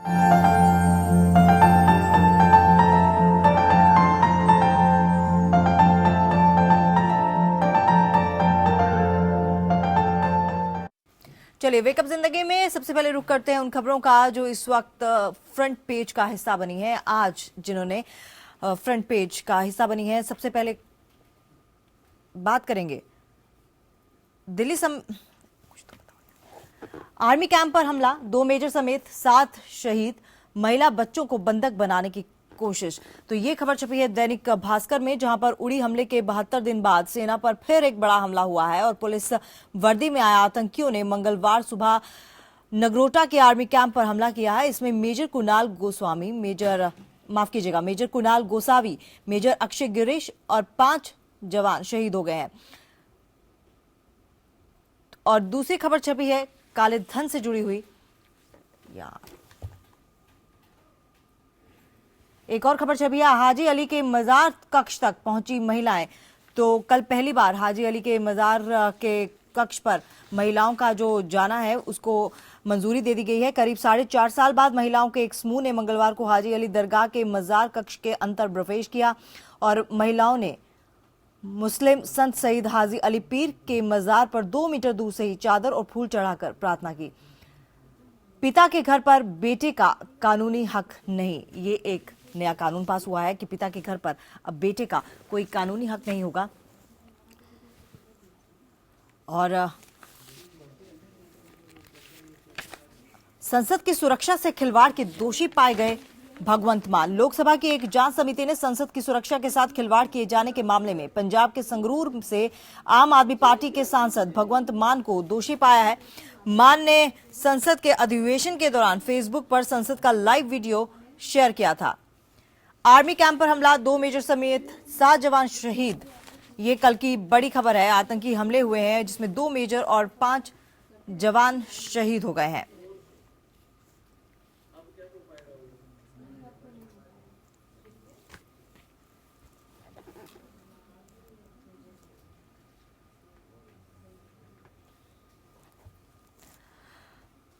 चलिए, वेकअप जिंदगी में सबसे पहले रुक करते हैं उन खबरों का जो इस वक्त फ्रंट पेज का हिस्सा बनी है। आज जिन्होंने फ्रंट पेज का हिस्सा बनी है, सबसे पहले बात करेंगे आर्मी कैंप पर हमला, 2 मेजर समेत 7 शहीद, महिला बच्चों को बंधक बनाने की कोशिश। तो ये खबर छपी है दैनिक भास्कर में, जहां पर उड़ी हमले के 72 दिन बाद सेना पर फिर एक बड़ा हमला हुआ है और पुलिस वर्दी में आए आतंकियों ने मंगलवार सुबह नगरोटा के आर्मी कैंप पर हमला किया है। इसमें मेजर कुणाल गोसावी, मेजर अक्षय गिरीश और 5 जवान शहीद हो गए हैं। और दूसरी खबर छपी है काले धन से जुड़ी हुई। एक और खबर छपी है हाजी अली के मजार कक्ष तक पहुंची महिलाएं। तो कल पहली बार हाजी अली के मजार के कक्ष पर महिलाओं का जो जाना है उसको मंजूरी दे दी गई है। करीब 4.5 साल बाद महिलाओं के एक समूह ने मंगलवार को हाजी अली दरगाह के मजार कक्ष के अंदर प्रवेश किया और महिलाओं ने मुस्लिम संत सईद हाजी अली पीर के मजार पर 2 मीटर दूर से ही चादर और फूल चढ़ाकर प्रार्थना की। पिता के घर पर बेटे का कानूनी हक नहीं, ये एक नया कानून पास हुआ है कि पिता के घर पर अब बेटे का कोई कानूनी हक नहीं होगा। और संसद की सुरक्षा से खिलवाड़ के दोषी पाए गए भगवंत मान। लोकसभा की एक जांच समिति ने संसद की सुरक्षा के साथ खिलवाड़ किए जाने के मामले में पंजाब के संगरूर से आम आदमी पार्टी के सांसद भगवंत मान को दोषी पाया है। मान ने संसद के अधिवेशन के दौरान फेसबुक पर संसद का लाइव वीडियो शेयर किया था। आर्मी कैंप पर हमला, 2 मेजर समेत 7 जवान शहीद। ये कल की बड़ी खबर है। आतंकी हमले हुए हैं जिसमें 2 मेजर और 5 जवान शहीद हो गए हैं।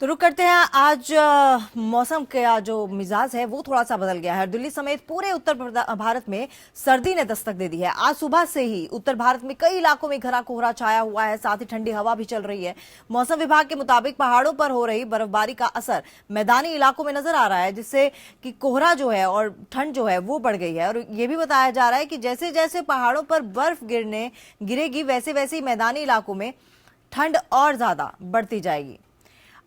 तो रुक करते हैं, आज मौसम का जो मिजाज है वो थोड़ा सा बदल गया है। दिल्ली समेत पूरे उत्तर भारत में सर्दी ने दस्तक दे दी है। आज सुबह से ही उत्तर भारत में कई इलाकों में घना कोहरा छाया हुआ है, साथ ही ठंडी हवा भी चल रही है। मौसम विभाग के मुताबिक पहाड़ों पर हो रही बर्फबारी का असर मैदानी इलाकों में नजर आ रहा है, जिससे कि कोहरा जो है और ठंड जो है वो बढ़ गई है। और ये भी बताया जा रहा है कि जैसे जैसे पहाड़ों पर बर्फ गिरेगी वैसे वैसे ही मैदानी इलाकों में ठंड और ज्यादा बढ़ती जाएगी।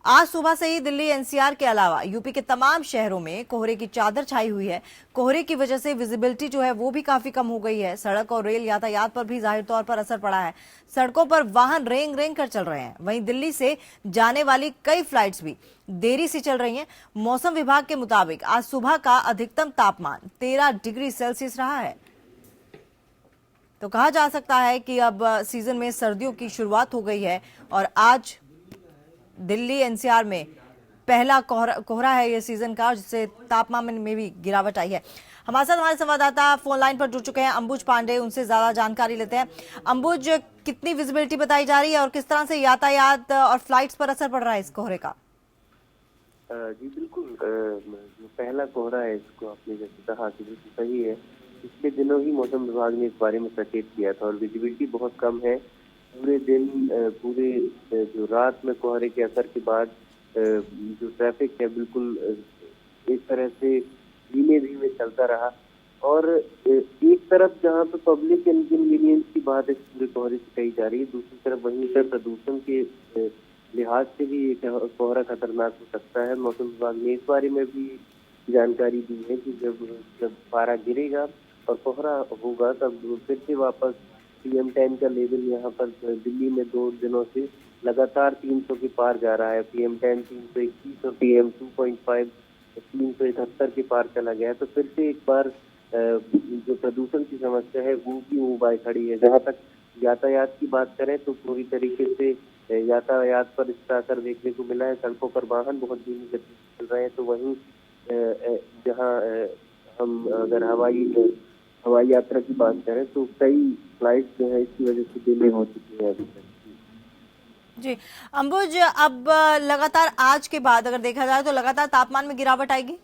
आज सुबह से ही दिल्ली एनसीआर के अलावा यूपी के तमाम शहरों में कोहरे की चादर छाई हुई है। कोहरे की वजह से विजिबिलिटी जो है वो भी काफी कम हो गई है। सड़क और रेल यातायात पर भी जाहिर तौर पर असर पड़ा है। सड़कों पर वाहन रेंग रेंग कर चल रहे हैं। वहीं दिल्ली से जाने वाली कई फ्लाइट्स भी देरी से चल रही हैं। मौसम विभाग के मुताबिक आज सुबह का अधिकतम तापमान 13 डिग्री सेल्सियस रहा है। तो कहा जा सकता है कि अब सीजन में सर्दियों की शुरुआत हो गई है और आज दिल्ली एनसीआर में पहला कोहरा है ये सीजन का, जिससे तापमान में भी गिरावट आई है। हमारे साथ हमारे संवाददाता फोन लाइन पर जुड़ चुके हैं अंबुज पांडे, उनसे ज्यादा जानकारी लेते हैं। अंबुज, कितनी विजिबिलिटी बताई जा रही है और किस तरह से यातायात और फ्लाइट्स पर असर पड़ रहा है इस कोहरे का? जी बिल्कुल, जो पहला कोहरा है इसको आपने जैसे कहा कि बिल्कुल सही है। पिछले दिनों ही मौसम विभाग ने इस बारे में सचेत किया था और विजिबिलिटी बहुत कम है। पूरे दिन पूरे जो रात में कोहरे के असर के बाद जो ट्रैफिक है बिल्कुल एक तरह से धीमे धीमे चलता रहा। और एक तरफ जहाँ पे पब्लिक इनकन्वीनियंस की बात इस पूरे कोहरे से कही जा रही है, दूसरी तरफ वहीं पर प्रदूषण के लिहाज से भी ये कोहरा खतरनाक हो सकता है। मौसम विभाग ने इस बारे में भी जानकारी दी है कि जब पारा गिरेगा और कोहरा होगा तब फिर से वापस PM10 का लेवल यहाँ पर दिल्ली में 2 दिनों से लगातार 300 के पार जा रहा है। PM10 321 और PM 2.5 371 के पार चला गया है। तो फिर से एक बार जो प्रदूषण की समस्या है वो भी मुंह बाय खड़ी है। जहाँ तक यातायात की बात करें तो पूरी तरीके से यातायात पर इसका असर देखने को मिला है। सड़कों पर वाहन बहुत धीमी गति से चल रहे हैं। तो वहीं जहाँ हम अगर हवाई यात्रा की बात करें तो कई फ्लाइट जो है इसकी वजह से डिले हो चुकी है अभी तक। जी अंबुज, अब लगातार आज के बाद अगर देखा जाए तो लगातार तापमान में गिरावट आएगी।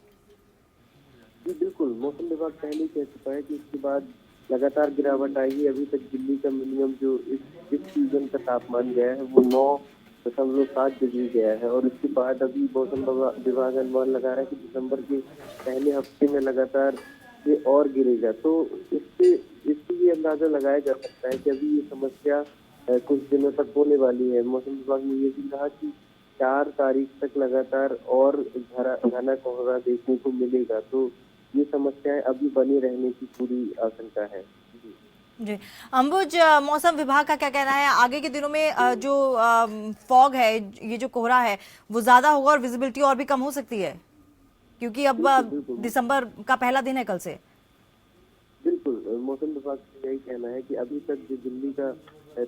जी बिल्कुल, मौसम विभाग पहले ही कह चुका है कि इसके बाद लगातार गिरावट आएगी। अभी तक दिल्ली का मिनिमम जो इस सीजन का तापमान गया है वो 9.7 डिग्री गया है, और इसके बाद अभी मौसम विभाग अनुमान लगा रहा है कि दिसंबर के पहले हफ्ते में लगातार ये और गिरेगा। तो इससे ये अंदाजा लगाया जा सकता है कि अभी ये समस्या कुछ दिनों तक होने वाली है। मौसम विभाग ने ये भी कहा कि 4 तारीख तक लगातार और घना कोहरा देखने को मिलेगा, तो ये समस्याएं अभी बनी रहने की पूरी आशंका है। जी अंबुज, मौसम विभाग का क्या कहना है आगे के दिनों में जो फॉग है, ये जो कोहरा है वो ज्यादा होगा और विजिबिलिटी और भी कम हो सकती है, क्योंकि अब बिल्कुल, दिसंबर का पहला दिन है कल से। बिल्कुल, मौसम विभाग का यही कहना है कि अभी तक जो दिल्ली का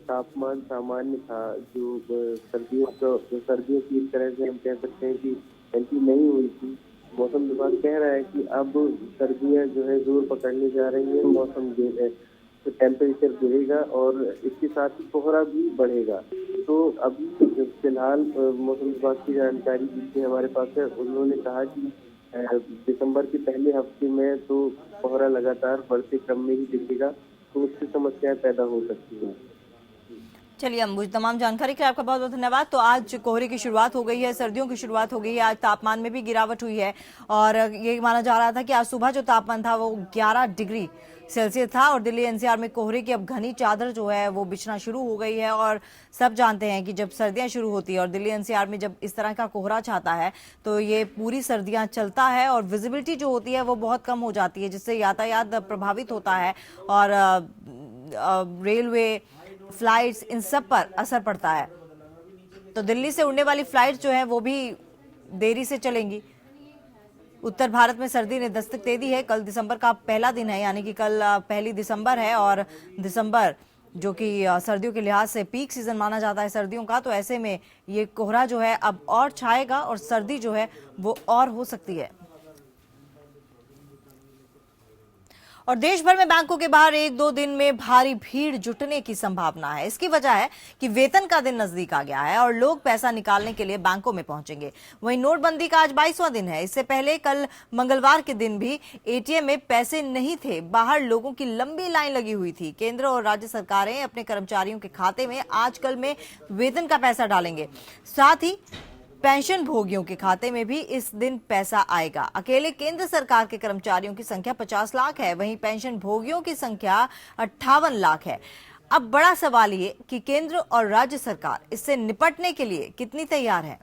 तापमान सामान्य था, जो सर्दियों की एक तरह से हम कह सकते हैं कि एंट्री नहीं हुई थी। मौसम विभाग कह रहा है कि अब सर्दियां जो है जोर पकड़ने जा रही है, मौसम जो है तो टेम्परेचर गिरेगा और इसके साथ ही कोहरा भी बढ़ेगा। तो अभी फिलहाल मौसम विभाग की जानकारी जितनी हमारे पास है, उन्होंने कहा कि दिसंबर के पहले हफ्ते में तो कोहरा लगातार बढ़ते क्रम में ही दिखेगा, तो उससे समस्याएं पैदा हो सकती हैं। चलिए अंबुज, तमाम जानकारी के लिए आपका बहुत बहुत धन्यवाद। तो आज कोहरे की शुरुआत हो गई है, सर्दियों की शुरुआत हो गई है, आज तापमान में भी गिरावट हुई है और ये माना जा रहा था कि आज सुबह जो तापमान था वो 11 डिग्री सेल्सियस था और दिल्ली एनसीआर में कोहरे की अब घनी चादर जो है वो बिछना शुरू हो गई है। और सब जानते हैं कि जब सर्दियां शुरू होती है और दिल्ली एनसीआर में जब इस तरह का कोहरा छाता है तो ये पूरी सर्दियां चलता है और विजिबिलिटी जो होती है वो बहुत कम हो जाती है, जिससे यातायात प्रभावित होता है और रेलवे, फ्लाइट्स, इन सब पर असर पड़ता है। तो दिल्ली से उड़ने वाली फ्लाइट्स जो है वो भी देरी से चलेंगी। उत्तर भारत में सर्दी ने दस्तक दे दी है। कल दिसंबर का पहला दिन है, यानी कि कल 1 दिसंबर है और दिसंबर जो कि सर्दियों के लिहाज से पीक सीजन माना जाता है सर्दियों का, तो ऐसे में ये कोहरा जो है अब और छाएगा और सर्दी जो है वो और हो सकती है। और देश भर में बैंकों के बाहर 1-2 दिन में भारी भीड़ जुटने की संभावना है। इसकी वजह है कि वेतन का दिन नजदीक आ गया है और लोग पैसा निकालने के लिए बैंकों में पहुंचेंगे। वहीं नोटबंदी का आज 22वां दिन है। इससे पहले कल मंगलवार के दिन भी एटीएम में पैसे नहीं थे, बाहर लोगों की लंबी लाइन लगी हुई थी। केंद्र और राज्य सरकारें अपने कर्मचारियों के खाते में आजकल में वेतन का पैसा डालेंगे, साथ ही पेंशन भोगियों के खाते में भी इस दिन पैसा आएगा। अकेले केंद्र सरकार के कर्मचारियों की संख्या 50 लाख है, वहीं पेंशन भोगियों की संख्या 58 लाख है। अब बड़ा सवाल ये कि केंद्र और राज्य सरकार इससे निपटने के लिए कितनी तैयार है।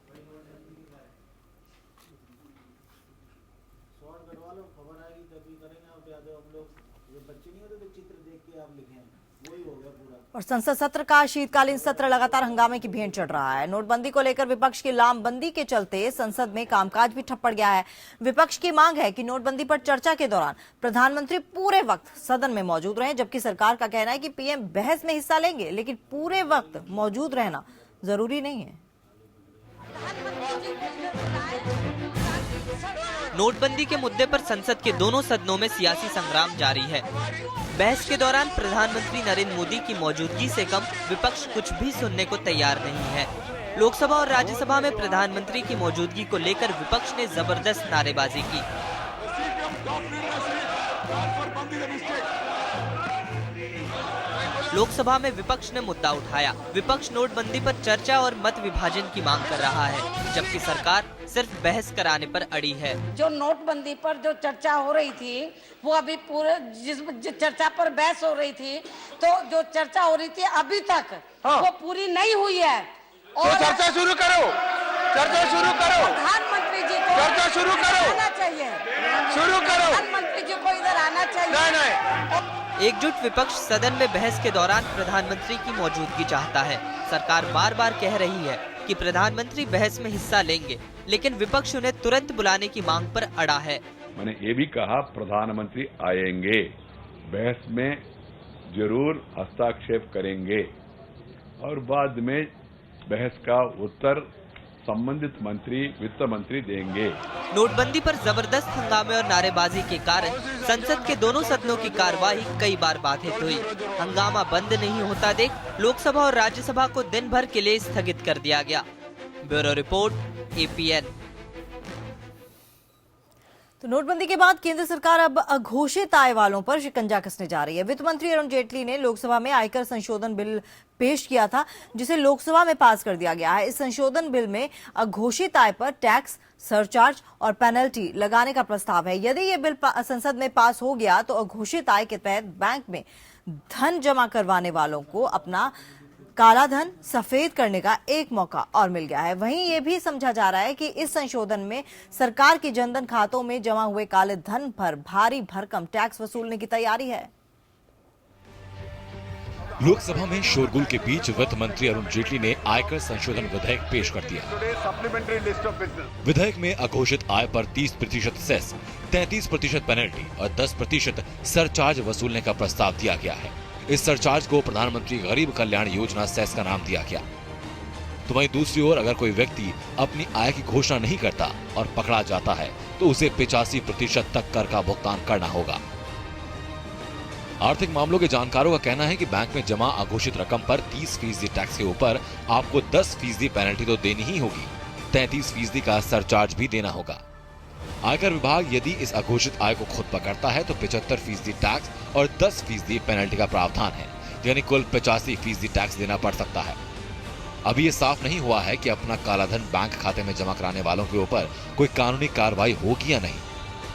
और संसद सत्र का शीतकालीन सत्र लगातार हंगामे की भेंट चढ़ रहा है। नोटबंदी को लेकर विपक्ष की लामबंदी के चलते संसद में कामकाज भी ठप पड़ गया है। विपक्ष की मांग है कि नोटबंदी पर चर्चा के दौरान प्रधानमंत्री पूरे वक्त सदन में मौजूद रहें, जबकि सरकार का कहना है कि पीएम बहस में हिस्सा लेंगे, लेकिन पूरे वक्त मौजूद रहना जरूरी नहीं है। नोटबंदी के मुद्दे पर संसद के दोनों सदनों में सियासी संग्राम जारी है। बहस के दौरान प्रधानमंत्री नरेंद्र मोदी की मौजूदगी से कम विपक्ष कुछ भी सुनने को तैयार नहीं है। लोकसभा और राज्यसभा में प्रधानमंत्री की मौजूदगी को लेकर विपक्ष ने जबरदस्त नारेबाजी की। लोकसभा में विपक्ष ने मुद्दा उठाया। विपक्ष नोटबंदी पर चर्चा और मत विभाजन की मांग कर रहा है, जबकि सरकार सिर्फ बहस कराने पर अड़ी है। जो नोटबंदी पर जो चर्चा हो रही थी वो अभी पूरे जिस चर्चा पर बहस हो रही थी, तो जो चर्चा हो रही थी अभी तक वो पूरी नहीं हुई है। और तो चर्चा शुरू करो, चर्चा शुरू करो, प्रधानमंत्री जी को चर्चा शुरू करो, आना चाहिए, शुरू करो, प्रधानमंत्री जी को इधर आना चाहिए। नहीं। एकजुट विपक्ष सदन में बहस के दौरान प्रधानमंत्री की मौजूदगी चाहता है। सरकार बार बार कह रही है कि प्रधानमंत्री बहस में हिस्सा लेंगे, लेकिन विपक्ष उन्हें तुरंत बुलाने की मांग पर अड़ा है। मैंने ये भी कहा प्रधानमंत्री आएंगे, बहस में जरूर हस्तक्षेप करेंगे और बाद में बहस का उत्तर संबंधित मंत्री, वित्त मंत्री देंगे। नोटबंदी पर जबरदस्त हंगामे और नारेबाजी के कारण संसद के दोनों सदनों की कार्यवाही कई बार बाधित हुई। हंगामा बंद नहीं होता देख लोकसभा और राज्यसभा को दिन भर के लिए स्थगित कर दिया गया। Bureau report, APN। तो नोटबंदी के बाद केंद्र सरकार अब अघोषित आय वालों पर शिकंजा कसने जा रही है। वित्त मंत्री अरुण जेटली ने लोकसभा में आयकर संशोधन बिल पेश किया था, जिसे लोकसभा में पास कर दिया गया है। इस संशोधन बिल में अघोषित आय पर टैक्स, सरचार्ज और पेनल्टी लगाने का प्रस्ताव है। यदि ये बिल संसद में पास हो गया तो अघोषित आय के तहत बैंक में धन जमा करवाने वालों को अपना काला धन सफेद करने का एक मौका और मिल गया है। वहीं ये भी समझा जा रहा है कि इस संशोधन में सरकार की जनधन खातों में जमा हुए काले धन पर भारी भरकम टैक्स वसूलने की तैयारी है। लोकसभा में शोरगुल के बीच वित्त मंत्री अरुण जेटली ने आयकर संशोधन विधेयक पेश कर दिया। विधेयक में अघोषित आय पर 30% सेस, 33% पेनल्टी और 10% सरचार्ज वसूलने का प्रस्ताव दिया गया है। इस सरचार्ज को प्रधानमंत्री गरीब कल्याण योजना सेस का नाम दिया गया। तो वहीं दूसरी ओर अगर कोई व्यक्ति अपनी आय की घोषणा नहीं करता और पकड़ा जाता है तो उसे 85% तक कर का भुगतान करना होगा। आर्थिक मामलों के जानकारों का कहना है कि बैंक में जमा अघोषित रकम पर 30% टैक्स के ऊपर आपको 10% पेनल्टी तो देनी ही होगी, 33% का सरचार्ज भी देना होगा। आयकर विभाग यदि इस अघोषित आय को खुद पकड़ता है तो 75% टैक्स और 10% पेनल्टी का प्रावधान है, यानी कुल 85% टैक्स देना पड़ सकता है। अभी ये साफ नहीं हुआ है कि अपना कालाधन बैंक खाते में जमा कराने वालों के ऊपर कोई कानूनी कार्रवाई होगी या नहीं।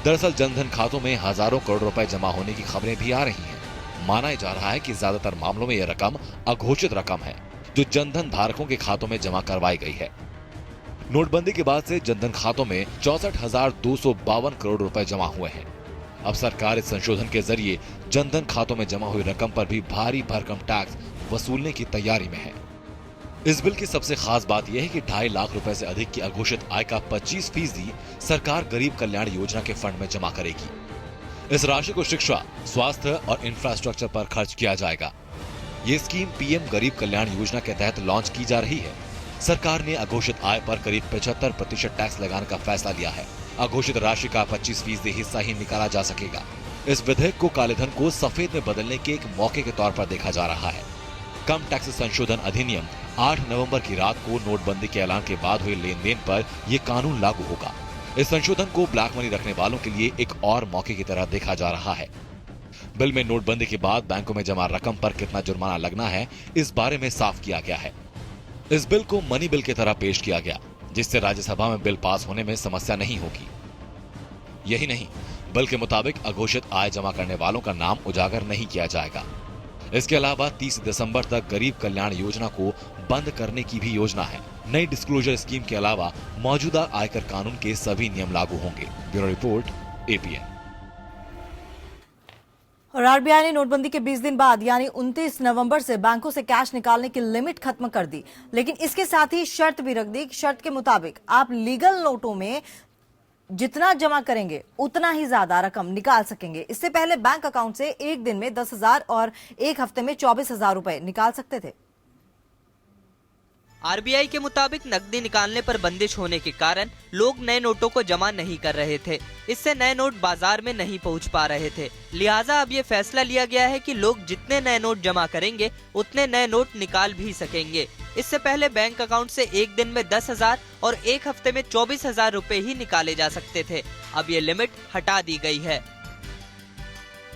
दरअसल जनधन खातों में हजारों करोड़ रुपए जमा होने की खबरें भी आ रही हैं। माना जा रहा है कि ज्यादातर मामलों में यह रकम अघोषित रकम है जो जनधन धारकों के खातों में जमा करवाई गई है। नोटबंदी के बाद से जनधन खातों में 64,252 करोड़ रुपए जमा हुए हैं। अब सरकार इस संशोधन के जरिए जनधन खातों में जमा हुई रकम पर भी भारी भरकम टैक्स वसूलने की तैयारी में है। इस बिल की सबसे खास बात यह है कि 2.5 लाख रुपए से अधिक की अघोषित आय का 25% सरकार गरीब कल्याण योजना के फंड में जमा करेगी। इस राशि को शिक्षा, स्वास्थ्य और इंफ्रास्ट्रक्चर पर खर्च किया जाएगा। ये स्कीम PM गरीब कल्याण योजना के तहत लॉन्च की जा रही है। सरकार ने अघोषित आय पर करीब 75% टैक्स लगाने का फैसला लिया है। अघोषित राशि का 25% हिस्सा ही निकाला जा सकेगा। इस विधेयक को कालेधन को सफेद में बदलने के एक मौके के तौर पर देखा जा रहा है। कम टैक्स संशोधन अधिनियम 8 नवंबर की रात को नोटबंदी के ऐलान के बाद हुए लेन देन पर यह कानून लागू होगा। इस संशोधन को ब्लैक मनी रखने वालों के लिए एक और मौके की तरह देखा जा रहा है। बिल में नोटबंदी के बाद बैंकों में जमा रकम पर कितना जुर्माना लगना है, इस बारे में साफ किया गया है। इस बिल को मनी बिल की तरह पेश किया गया, जिससे राज्यसभा में बिल पास होने में समस्या नहीं होगी। यही नहीं, बिल के मुताबिक अघोषित आय जमा करने वालों का नाम उजागर नहीं किया जाएगा। इसके अलावा 30 दिसंबर तक गरीब कल्याण योजना को बंद करने की भी योजना है। नई डिस्क्लोजर स्कीम के अलावा मौजूदा आयकर कानून के सभी नियम लागू होंगे। Bureau report, APN। और RBI ने नोटबंदी के 20 दिन बाद यानी 29 नवंबर से बैंकों से कैश निकालने की लिमिट खत्म कर दी, लेकिन इसके साथ ही शर्त भी रख दी। शर्त के मुताबिक आप लीगल नोटों में जितना जमा करेंगे उतना ही ज्यादा रकम निकाल सकेंगे। इससे पहले बैंक अकाउंट से एक दिन में 10,000 और एक हफ्ते में 24,000 रुपए निकाल सकते थे। RBI के मुताबिक नकदी निकालने पर बंदिश होने के कारण लोग नए नोटों को जमा नहीं कर रहे थे। इससे नए नोट बाजार में नहीं पहुंच पा रहे थे। लिहाजा अब ये फैसला लिया गया है कि लोग जितने नए नोट जमा करेंगे उतने नए नोट निकाल भी सकेंगे। इससे पहले बैंक अकाउंट से एक दिन में 10,000 और एक हफ्ते में 24,000 रुपए ही निकाले जा सकते थे। अब ये लिमिट हटा दी गई है।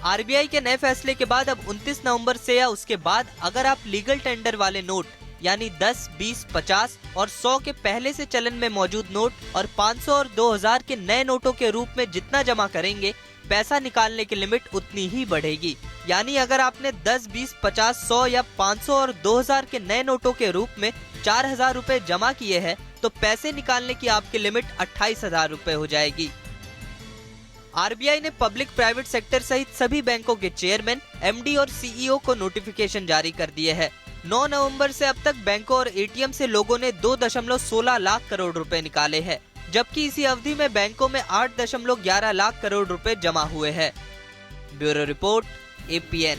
RBI के नए फैसले के बाद अब 29 नवंबर से या उसके बाद अगर आप लीगल टेंडर वाले नोट यानी 10, 20, 50 और 100 के पहले से चलन में मौजूद नोट और 500 और 2000 के नए नोटों के रूप में जितना जमा करेंगे, पैसा निकालने की लिमिट उतनी ही बढ़ेगी। यानी अगर आपने 10, 20, 50, 100 या 500 और 2000 के नए नोटों के रूप में 4,000 रुपए जमा किए हैं तो पैसे निकालने की आपकी लिमिट 28,000 रुपए हो जाएगी। RBI ने पब्लिक प्राइवेट सेक्टर सहित सभी बैंकों के चेयरमैन, MD और CEO को नोटिफिकेशन जारी कर दिए है। 9 नवंबर से अब तक बैंकों और ATM से लोगों ने 2.16 लाख करोड़ रुपए निकाले हैं, जबकि इसी अवधि में बैंकों में 8.11 लाख करोड़ रुपए जमा हुए हैं। Bureau report, APN।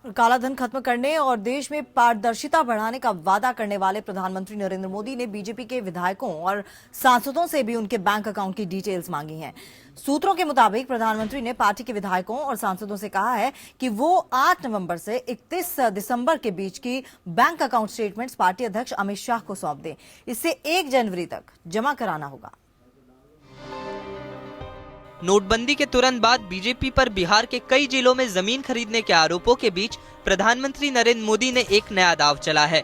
काला धन खत्म करने और देश में पारदर्शिता बढ़ाने का वादा करने वाले प्रधानमंत्री नरेंद्र मोदी ने बीजेपी के विधायकों और सांसदों से भी उनके बैंक अकाउंट की डिटेल्स मांगी हैं। सूत्रों के मुताबिक प्रधानमंत्री ने पार्टी के विधायकों और सांसदों से कहा है कि वो 8 नवंबर से 31 दिसंबर के बीच की बैंक अकाउंट स्टेटमेंट्स पार्टी अध्यक्ष अमित शाह को सौंप दें। इससे 1 जनवरी तक जमा कराना होगा। नोटबंदी के तुरंत बाद बीजेपी पर बिहार के कई जिलों में जमीन खरीदने के आरोपों के बीच प्रधानमंत्री नरेंद्र मोदी ने एक नया दांव चला है।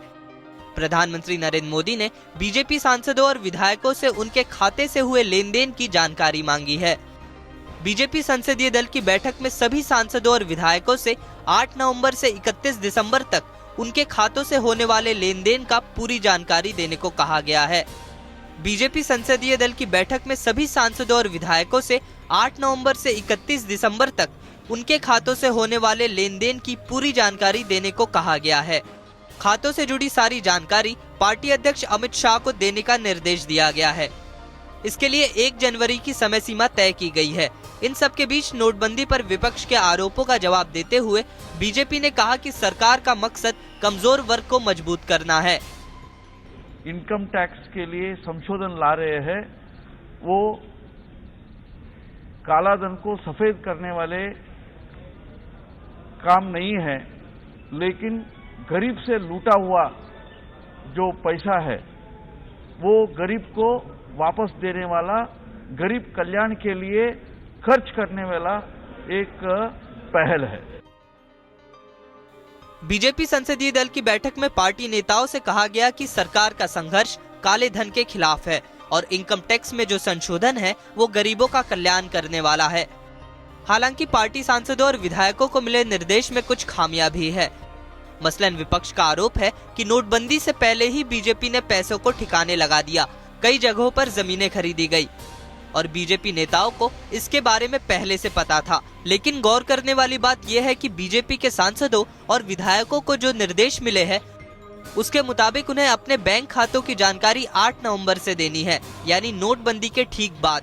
प्रधानमंत्री नरेंद्र मोदी ने बीजेपी सांसदों और विधायकों से उनके खाते से हुए लेन देन की जानकारी मांगी है। बीजेपी संसदीय दल की बैठक में सभी सांसदों और विधायकों से 8 नवंबर से 31 दिसंबर तक उनके खातों से होने वाले लेन देन का पूरी जानकारी देने को कहा गया है। बीजेपी संसदीय दल की बैठक में सभी सांसदों और विधायकों से 8 नवंबर से 31 दिसंबर तक उनके खातों से होने वाले लेन देन की पूरी जानकारी देने को कहा गया है। खातों से जुड़ी सारी जानकारी पार्टी अध्यक्ष अमित शाह को देने का निर्देश दिया गया है। इसके लिए 1 जनवरी की समय सीमा तय की गई है। इन सब के बीच नोटबंदी पर विपक्ष के आरोपों का जवाब देते हुए बीजेपी ने कहा कि सरकार का मकसद कमजोर वर्ग को मजबूत करना है। इनकम टैक्स के लिए संशोधन ला रहे हैं, वो काला धन को सफेद करने वाले काम नहीं है, लेकिन गरीब से लूटा हुआ जो पैसा है वो गरीब को वापस देने वाला, गरीब कल्याण के लिए खर्च करने वाला एक पहल है। बीजेपी संसदीय दल की बैठक में पार्टी नेताओं से कहा गया कि सरकार का संघर्ष काले धन के खिलाफ है और इनकम टैक्स में जो संशोधन है वो गरीबों का कल्याण करने वाला है। हालांकि पार्टी सांसदों और विधायकों को मिले निर्देश में कुछ खामियां भी है। मसलन विपक्ष का आरोप है कि नोटबंदी से पहले ही बीजेपी ने पैसों को ठिकाने लगा दिया, कई जगहों पर जमीनें खरीदी गई और बीजेपी नेताओं को इसके बारे में पहले से पता था। लेकिन गौर करने वाली बात यह है कि बीजेपी के सांसदों और विधायकों को जो निर्देश मिले हैं उसके मुताबिक उन्हें अपने बैंक खातों की जानकारी 8 नवंबर से देनी है, यानी नोटबंदी के ठीक बाद।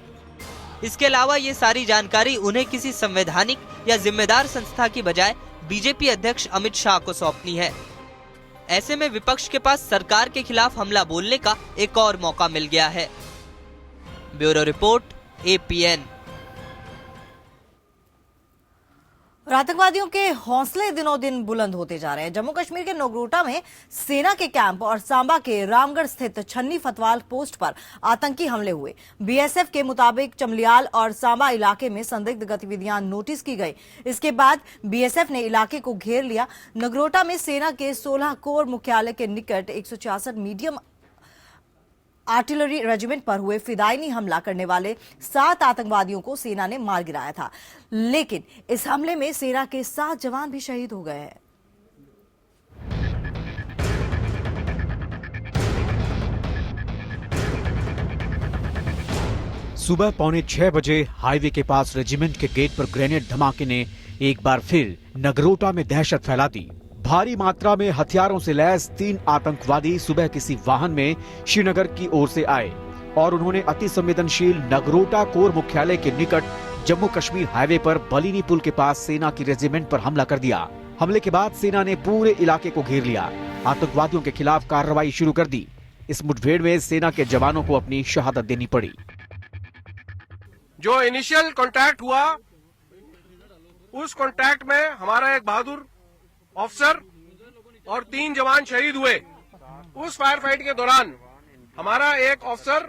इसके अलावा ये सारी जानकारी उन्हें किसी संवैधानिक या जिम्मेदार संस्था की बजाय बीजेपी अध्यक्ष अमित शाह को सौंपनी है। ऐसे में विपक्ष के पास सरकार के खिलाफ हमला बोलने का एक और मौका मिल गया है। Bureau report, APN। आतंकवादियों के हौसले दिनों दिन बुलंद होते जा रहे हैं। जम्मू कश्मीर के नगरोटा में सेना के कैंप और सांबा के रामगढ़ स्थित छन्नी फतवाल पोस्ट पर आतंकी हमले हुए। BSF के मुताबिक चमलियाल और सांबा इलाके में संदिग्ध गतिविधियां नोटिस की गई। इसके बाद BSF ने इलाके को घेर लिया। नगरोटा में सेना के 16 कोर मुख्यालय के निकट 166 मीडियम आर्टिलरी रेजिमेंट पर हुए फिदायनी हमला करने वाले 7 आतंकवादियों को सेना ने मार गिराया था, लेकिन इस हमले में सेना के 7 जवान भी शहीद हो गए हैं। सुबह 5:45 बजे हाईवे के पास रेजिमेंट के गेट पर ग्रेनेड धमाके ने एक बार फिर नगरोटा में दहशत फैला दी। भारी मात्रा में हथियारों से लैस 3 आतंकवादी सुबह किसी वाहन में श्रीनगर की ओर से आए और उन्होंने अति संवेदनशील नगरोटा कोर मुख्यालय के निकट जम्मू कश्मीर हाईवे पर बलिनी पुल के पास सेना की रेजिमेंट पर हमला कर दिया। हमले के बाद सेना ने पूरे इलाके को घेर लिया। आतंकवादियों के खिलाफ कार्रवाई शुरू कर दी। इस मुठभेड़ में सेना के जवानों को अपनी शहादत देनी पड़ी। जो इनिशियल कांटेक्ट हुआ उस कांटेक्ट में हमारा एक बहादुर ऑफिसर और 3 जवान शहीद हुए। उस फायर फाइट के दौरान हमारा एक ऑफिसर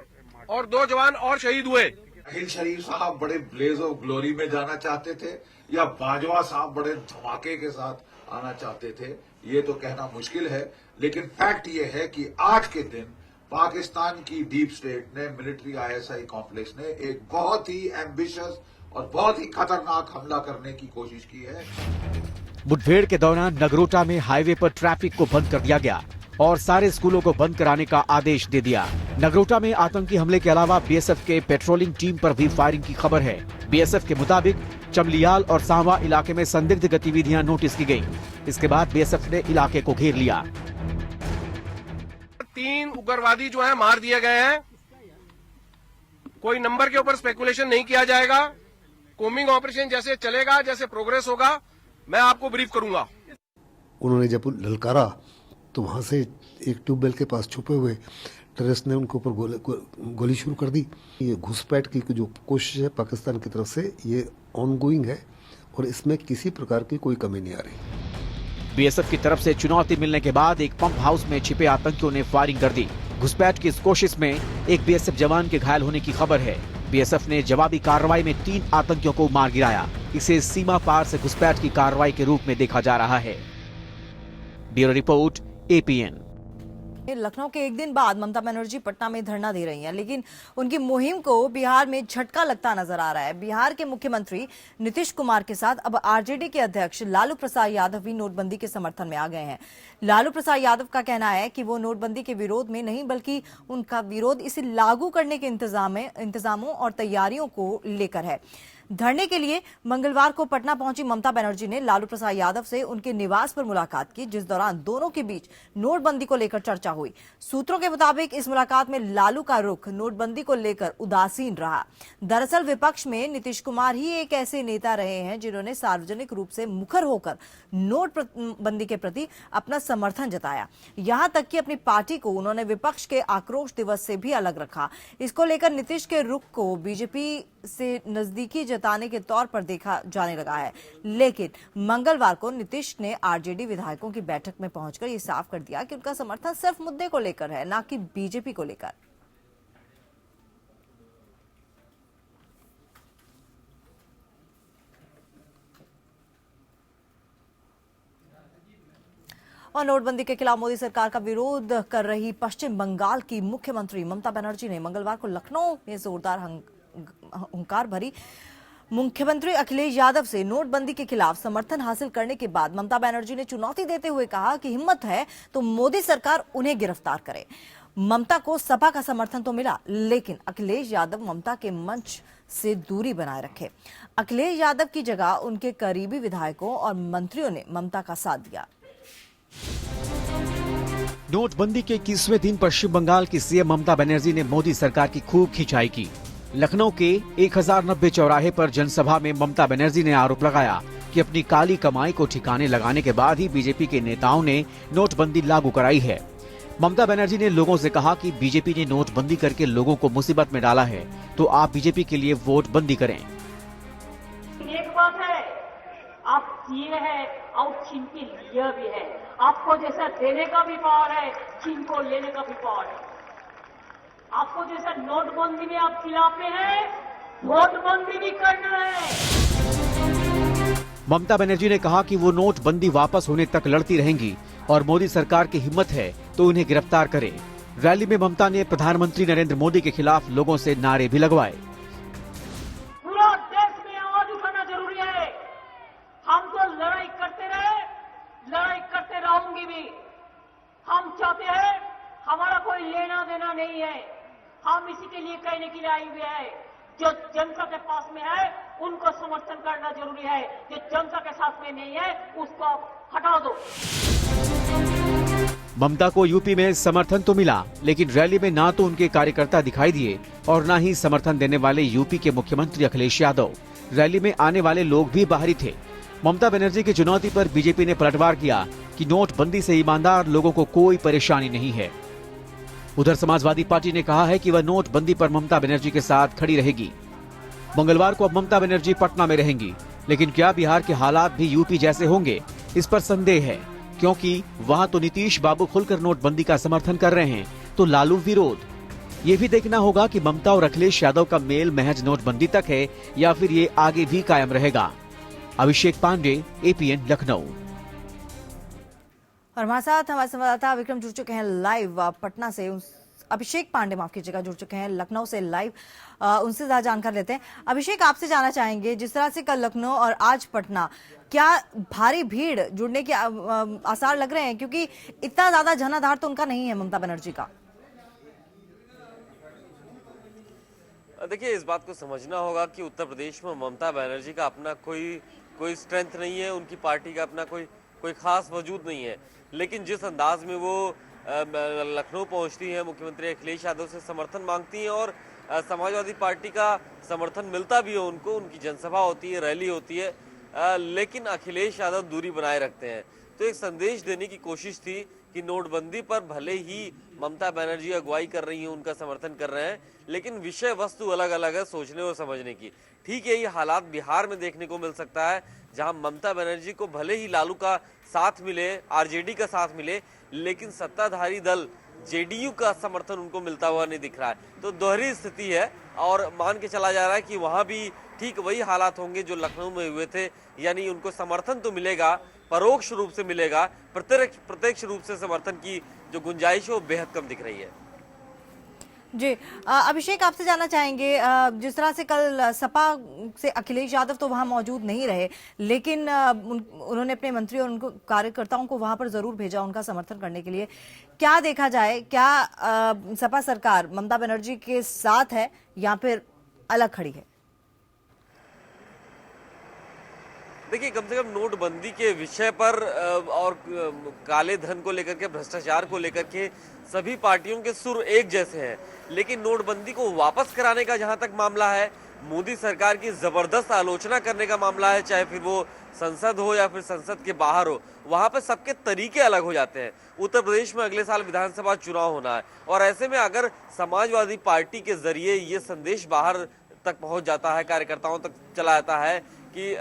और 2 जवान और शहीद हुए। अहिल शरीफ साहब बड़े ब्लेज ऑफ ग्लोरी में जाना चाहते थे या बाजवा साहब बड़े धमाके के साथ आना चाहते थे, ये तो कहना मुश्किल है, लेकिन फैक्ट ये है कि आज के दिन पाकिस्तान की डीप स्टेट ने, मिलिट्री ISI कॉम्प्लेक्स ने एक बहुत ही एम्बिशियस और बहुत ही खतरनाक हमला करने की कोशिश की है। मुठभेड़ के दौरान नगरोटा में हाईवे पर ट्रैफिक को बंद कर दिया गया और सारे स्कूलों को बंद कराने का आदेश दे दिया। नगरोटा में आतंकी हमले के अलावा BSF के पेट्रोलिंग टीम पर भी फायरिंग की खबर है। BSF के मुताबिक चमलियाल और सांबा इलाके में संदिग्ध गतिविधियां नोटिस की गई। इसके बाद BSF ने इलाके को घेर लिया। 3 उग्रवादी जो है मार दिए गए हैं। कोई नंबर के ऊपर स्पेकुलेशन नहीं किया जाएगा। कोमिंग ऑपरेशन जैसे चलेगा, जैसे प्रोग्रेस होगा, मैं आपको ब्रीफ करूंगा। उन्होंने जब ललकारा तो वहाँ से एक ट्यूबवेल के पास छुपे हुए टेररिस्ट ने उनके ऊपर गोली शुरू कर दी। ये घुसपैठ की जो कोशिश है पाकिस्तान की तरफ से, ये ऑनगोइंग है और इसमें किसी प्रकार की कोई कमी नहीं आ रही। बीएसएफ की तरफ से चुनौती मिलने के बाद एक पंप हाउस में छिपे आतंकियों ने फायरिंग कर दी। घुसपैठ की इस कोशिश में एक बीएसएफ जवान के घायल होने की खबर है। बीएसएफ ने जवाबी कार्रवाई में 3 आतंकियों को मार गिराया। इसे सीमा पार से घुसपैठ की कार्रवाई के रूप में देखा जा रहा है। Bureau report, APN. लखनऊ के एक दिन बाद ममता बनर्जी पटना में धरना दे रही हैं, लेकिन उनकी मुहिम को बिहार में झटका लगता नजर आ रहा है। बिहार के मुख्यमंत्री नीतीश कुमार के साथ अब आरजेडी के अध्यक्ष लालू प्रसाद यादव भी नोटबंदी के समर्थन में आ गए हैं। लालू प्रसाद यादव का कहना है कि वो नोटबंदी के विरोध में नहीं, बल्कि उनका विरोध इसे लागू करने के इंतजामों और तैयारियों को लेकर है। धरने के लिए मंगलवार को पटना पहुंची ममता बनर्जी ने लालू प्रसाद यादव से उनके निवास पर मुलाकात की, जिस दौरान दोनों के बीच नोटबंदी को लेकर चर्चा हुई। सूत्रों के मुताबिक इस मुलाकात में लालू का रुख नोटबंदी को लेकर उदासीन रहा। दरअसल विपक्ष में नीतीश कुमार ही एक ऐसे नेता रहे हैं जिन्होंने सार्वजनिक रूप से मुखर होकर नोटबंदी के प्रति अपना समर्थन जताया। यहां तक कि अपनी पार्टी को उन्होंने विपक्ष के आक्रोश दिवस से भी अलग रखा। इसको लेकर नीतीश के रुख को बीजेपी से नजदीकी जताने के तौर पर देखा जाने लगा है। लेकिन मंगलवार को नीतीश ने आरजेडी विधायकों की बैठक में पहुंचकर यह साफ कर दिया कि उनका समर्थन सिर्फ मुद्दे को लेकर है, ना कि बीजेपी को लेकर। और नोटबंदी के खिलाफ मोदी सरकार का विरोध कर रही पश्चिम बंगाल की मुख्यमंत्री ममता बनर्जी ने मंगलवार को लखनऊ में जोरदार हुंकार भरी। मुख्यमंत्री अखिलेश यादव से नोटबंदी के खिलाफ समर्थन हासिल करने के बाद ममता बनर्जी ने चुनौती देते हुए कहा कि हिम्मत है तो मोदी सरकार उन्हें गिरफ्तार करे। ममता को सपा का समर्थन तो मिला, लेकिन अखिलेश यादव ममता के मंच से दूरी बनाए रखे। अखिलेश यादव की जगह उनके करीबी विधायकों और मंत्रियों ने ममता का साथ दिया। नोटबंदी के 21वें दिन पश्चिम बंगाल की सीएम ममता बनर्जी ने मोदी सरकार की खूब खिंचाई की। लखनऊ के 1090 चौराहे पर जनसभा में ममता बनर्जी ने आरोप लगाया कि अपनी काली कमाई को ठिकाने लगाने के बाद ही बीजेपी के नेताओं ने नोटबंदी लागू कराई है। ममता बनर्जी ने लोगों से कहा कि बीजेपी ने नोटबंदी करके लोगों को मुसीबत में डाला है, तो आप बीजेपी के लिए वोट बंदी करें। एक बात है, आप दिए है और छीन के लिया भी है। आपको जैसा देने का भी पावर है, छीन को लेने का भी पावर है। आपको जैसा नोटबंदी में आप खिलाफ हैं, नोटबंदी भी करना है। ममता बनर्जी ने कहा कि वो नोटबंदी वापस होने तक लड़ती रहेंगी और मोदी सरकार की हिम्मत है तो उन्हें गिरफ्तार करें। रैली में ममता ने प्रधानमंत्री नरेंद्र मोदी के खिलाफ लोगों से नारे भी लगवाए। पूरा देश में आवाज उठाना जरूरी है। हम तो लड़ाई करते रहे, लड़ाई करते रहूंगी भी। हम चाहते हैं, हमारा कोई लेना देना नहीं है। हम इसी के लिए कहने के लिए आए हुए हैं, जो जनता के पास में है उनको समर्थन करना जरूरी है, जो जनता के साथ में नहीं है उसको आप हटा दो। ममता को यूपी में समर्थन तो मिला, लेकिन रैली में ना तो उनके कार्यकर्ता दिखाई दिए और ना ही समर्थन देने वाले यूपी के मुख्यमंत्री अखिलेश यादव। रैली में आने वाले लोग भी बाहरी थे। ममता बनर्जी की चुनौती पर बीजेपी ने पलटवार किया कि नोटबंदी से ईमानदार लोगों को कोई परेशानी नहीं है। उधर समाजवादी पार्टी ने कहा है कि वह नोटबंदी पर ममता बनर्जी के साथ खड़ी रहेगी। मंगलवार को अब ममता बनर्जी पटना में रहेंगी, लेकिन क्या बिहार के हालात भी यूपी जैसे होंगे, इस पर संदेह है, क्योंकि वहां तो नीतीश बाबू खुलकर नोटबंदी का समर्थन कर रहे हैं, तो लालू विरोध। ये भी देखना होगा कि ममता और अखिलेश यादव का मेल महज नोटबंदी तक है या फिर ये आगे भी कायम रहेगा। अभिषेक पांडे, एपीएन, लखनऊ। और हमारे साथ हमारे संवाददाता विक्रम जुड़ चुके हैं लाइव पटना से। अभिषेक पांडे माफ कीजिएगा, जुड़ चुके हैं लखनऊ से लाइव। उनसे ज्यादा जानकारी लेते हैं। अभिषेक, आपसे जानना चाहेंगे, जिस तरह से कल लखनऊ और आज पटना, क्या भारी भीड़ जुड़ने के आसार लग रहे हैं? क्योंकि इतना ज्यादा जनाधार तो उनका नहीं है ममता बनर्जी का। देखिए, इस बात को समझना होगा कि उत्तर प्रदेश में ममता बनर्जी का अपना कोई स्ट्रेंथ नहीं है, उनकी पार्टी का अपना कोई खास वजूद नहीं है। लेकिन जिस अंदाज में वो लखनऊ पहुंचती है, मुख्यमंत्री अखिलेश यादव से समर्थन मांगती हैं और समाजवादी पार्टी का समर्थन मिलता भी है उनको, उनकी जनसभा होती है, रैली होती है, लेकिन अखिलेश यादव दूरी बनाए रखते हैं। तो एक संदेश देने की कोशिश थी कि नोटबंदी पर भले ही ममता बनर्जी अगुवाई कर रही हैं, उनका समर्थन कर रहे हैं, लेकिन विषय वस्तु अलग अलग है सोचने और समझने की। ठीक है, ये हालात बिहार में देखने को मिल सकता है, जहां ममता बनर्जी को भले ही लालू का साथ मिले, आरजेडी का साथ मिले, लेकिन सत्ताधारी दल जेडीयू का समर्थन उनको मिलता हुआ नहीं दिख रहा है। तो दोहरी स्थिति है और मान के चला जा रहा है कि वहां भी ठीक वही हालात होंगे जो लखनऊ में हुए थे, यानी उनको समर्थन तो मिलेगा, परोक्ष रूप से मिलेगा, प्रत्यक्ष रूप से समर्थन की जो गुंजाइश है वो बेहद कम दिख रही है। जी अभिषेक, आपसे जानना चाहेंगे, जिस तरह से कल सपा से अखिलेश यादव तो वहां मौजूद नहीं रहे, लेकिन उन्होंने अपने मंत्री और उनको कार्यकर्ताओं को वहां पर जरूर भेजा उनका समर्थन करने के लिए। क्या देखा जाए, क्या सपा सरकार ममता बनर्जी के साथ है या फिर अलग खड़ी है? देखिए, कम से कम नोटबंदी के विषय पर और काले धन को लेकर के, भ्रष्टाचार को लेकर के सभी पार्टियों के सुर एक जैसे हैं, लेकिन नोटबंदी को वापस कराने का जहां तक मामला है, मोदी सरकार की जबरदस्त आलोचना करने का मामला है, चाहे फिर वो संसद हो या फिर संसद के बाहर हो, वहां पर सबके तरीके अलग हो जाते हैं। उत्तर प्रदेश में अगले साल विधानसभा चुनाव होना है और ऐसे में अगर समाजवादी पार्टी के जरिए ये संदेश बाहर तक पहुंच जाता है, कार्यकर्ताओं तक चला जाता है कि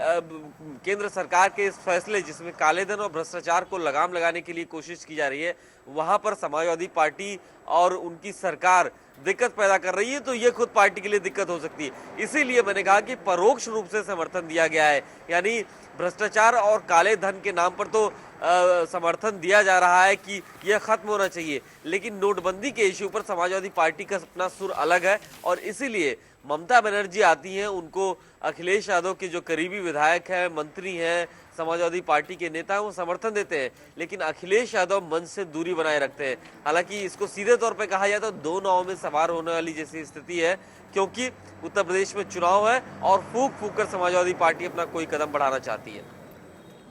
केंद्र सरकार के इस फैसले जिसमें काले धन और भ्रष्टाचार को लगाम लगाने के लिए कोशिश की जा रही है, वहां पर समाजवादी पार्टी और उनकी सरकार दिक्कत पैदा कर रही है, तो ये खुद पार्टी के लिए दिक्कत हो सकती है। इसीलिए मैंने कहा कि परोक्ष रूप से समर्थन दिया गया है, यानी भ्रष्टाचार और काले धन के नाम पर तो समर्थन दिया जा रहा है कि यह खत्म होना चाहिए, लेकिन नोटबंदी के इश्यू पर समाजवादी पार्टी का अपना सुर अलग है और इसीलिए ममता बनर्जी आती हैं, उनको अखिलेश यादव के जो करीबी विधायक हैं, मंत्री हैं, समाजवादी पार्टी के नेता हैं, वो समर्थन देते हैं, लेकिन अखिलेश यादव मंच से दूरी बनाए रखते हैं। हालांकि इसको सीधे तौर पे कहा जाए तो दो नाव में सवार होने वाली जैसी स्थिति है, क्योंकि उत्तर प्रदेश में चुनाव है और फूक फूक कर समाजवादी पार्टी अपना कोई कदम बढ़ाना चाहती है।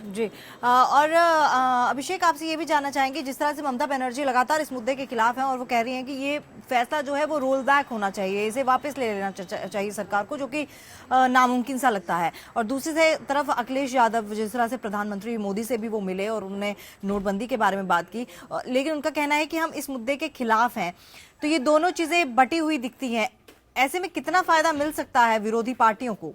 जी और अभिषेक, आपसे ये भी जानना चाहेंगे, जिस तरह से ममता बनर्जी लगातार इस मुद्दे के खिलाफ हैं और वो कह रही हैं कि ये फैसला जो है वो रोल बैक होना चाहिए, इसे वापस ले लेना चाहिए सरकार को, जो कि नामुमकिन सा लगता है। और दूसरी तरफ अखिलेश यादव, जिस तरह से प्रधानमंत्री मोदी से भी वो मिले और उन्होंने नोटबंदी के बारे में बात की, लेकिन उनका कहना है कि हम इस मुद्दे के खिलाफ हैं। तो ये दोनों चीजें बटी हुई दिखती हैं, ऐसे में कितना फायदा मिल सकता है विरोधी पार्टियों को?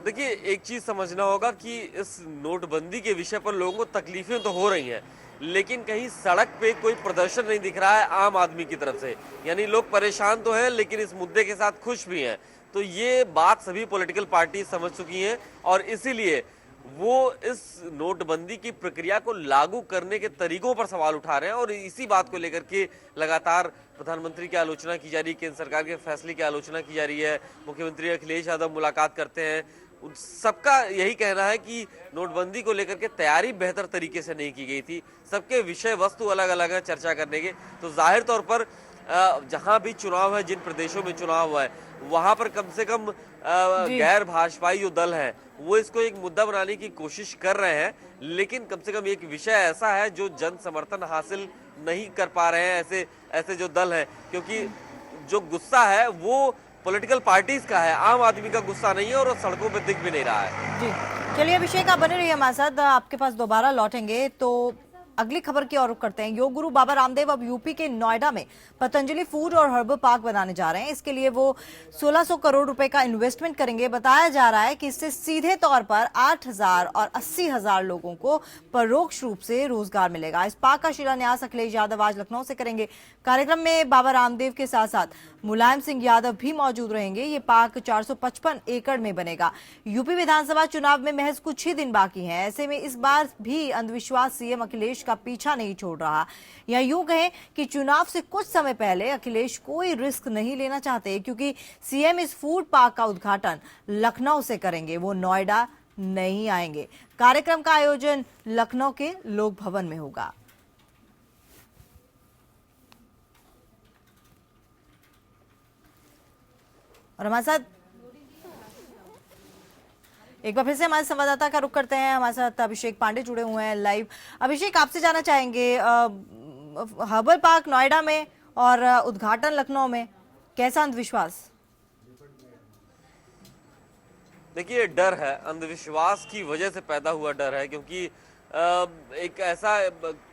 देखिए, एक चीज समझना होगा कि इस नोटबंदी के विषय पर लोगों को तकलीफें तो हो रही हैं, लेकिन कहीं सड़क पे कोई प्रदर्शन नहीं दिख रहा है आम आदमी की तरफ से, यानी लोग परेशान तो हैं लेकिन इस मुद्दे के साथ खुश भी हैं। तो ये बात सभी पॉलिटिकल पार्टी समझ चुकी हैं और इसीलिए वो इस नोटबंदी की प्रक्रिया को लागू करने के तरीकों पर सवाल उठा रहे हैं और इसी बात को लेकर के लगातार प्रधानमंत्री की आलोचना की जा रही है, केंद्र सरकार के फैसले की आलोचना की जा रही है। मुख्यमंत्री अखिलेश यादव मुलाकात करते हैं, सबका यही कहना है कि नोटबंदी को लेकर के तैयारी बेहतर तरीके से नहीं की गई थी, सबके विषय वस्तु अलग अलग है चर्चा करने के। तो जाहिर तौर पर जहां भी चुनाव है, जिन प्रदेशों में चुनाव हुआ है, वहां पर कम से कम गैर भाजपाई जो दल है वो इसको एक मुद्दा बनाने की कोशिश कर रहे हैं, लेकिन कम से कम एक विषय ऐसा है जो जन समर्थन हासिल नहीं कर पा रहे हैं ऐसे जो दल हैं, क्योंकि जो गुस्सा है वो पॉलिटिकल पार्टीज का है, आम आदमी का गुस्सा नहीं है और वो सड़कों पे दिख भी नहीं रहा है। जी चलिए अभिषेक, आप बने रहिए हमारे साथ, आपके पास दोबारा लौटेंगे। तो अगली खबर की ओर रुख करते हैं। योग गुरु बाबा रामदेव अब यूपी के नोएडा में पतंजलि फूड और हर्बल पार्क बनाने जा रहे हैं। इसके लिए वो 1600 करोड़ रुपए का इन्वेस्टमेंट करेंगे। बताया जा रहा है कि इससे सीधे तौर पर 8000 और 80,000 लोगों को परोक्ष रूप से रोजगार मिलेगा। इस पार्क का शिलान्यास अखिलेश यादव आज लखनऊ से करेंगे। कार्यक्रम में बाबा रामदेव के साथ साथ मुलायम सिंह यादव भी मौजूद रहेंगे। ये पार्क 455 एकड़ में बनेगा। यूपी विधानसभा चुनाव में महज कुछ ही दिन बाकी हैं, ऐसे में इस बार भी अंधविश्वास सीएम अखिलेश का पीछा नहीं छोड़ रहा। या यूं कहें कि चुनाव से कुछ समय पहले अखिलेश कोई रिस्क नहीं लेना चाहते, क्योंकि सीएम इस फूड पार्क का उद्घाटन लखनऊ से करेंगे, वो नोएडा नहीं आएंगे। कार्यक्रम का आयोजन लखनऊ के लोक भवन में होगा। और हमारे साथ एक बार फिर से हमारे संवाददाता का रुख करते हैं। हमारे साथ अभिषेक पांडे जुड़े हुए हैं लाइव। अभिषेक, आपसे जानना चाहेंगे, हर्बल पार्क नोएडा में और उद्घाटन लखनऊ में, कैसा अंधविश्वास? देखिए डर है, अंधविश्वास की वजह से पैदा हुआ डर है, क्योंकि एक ऐसा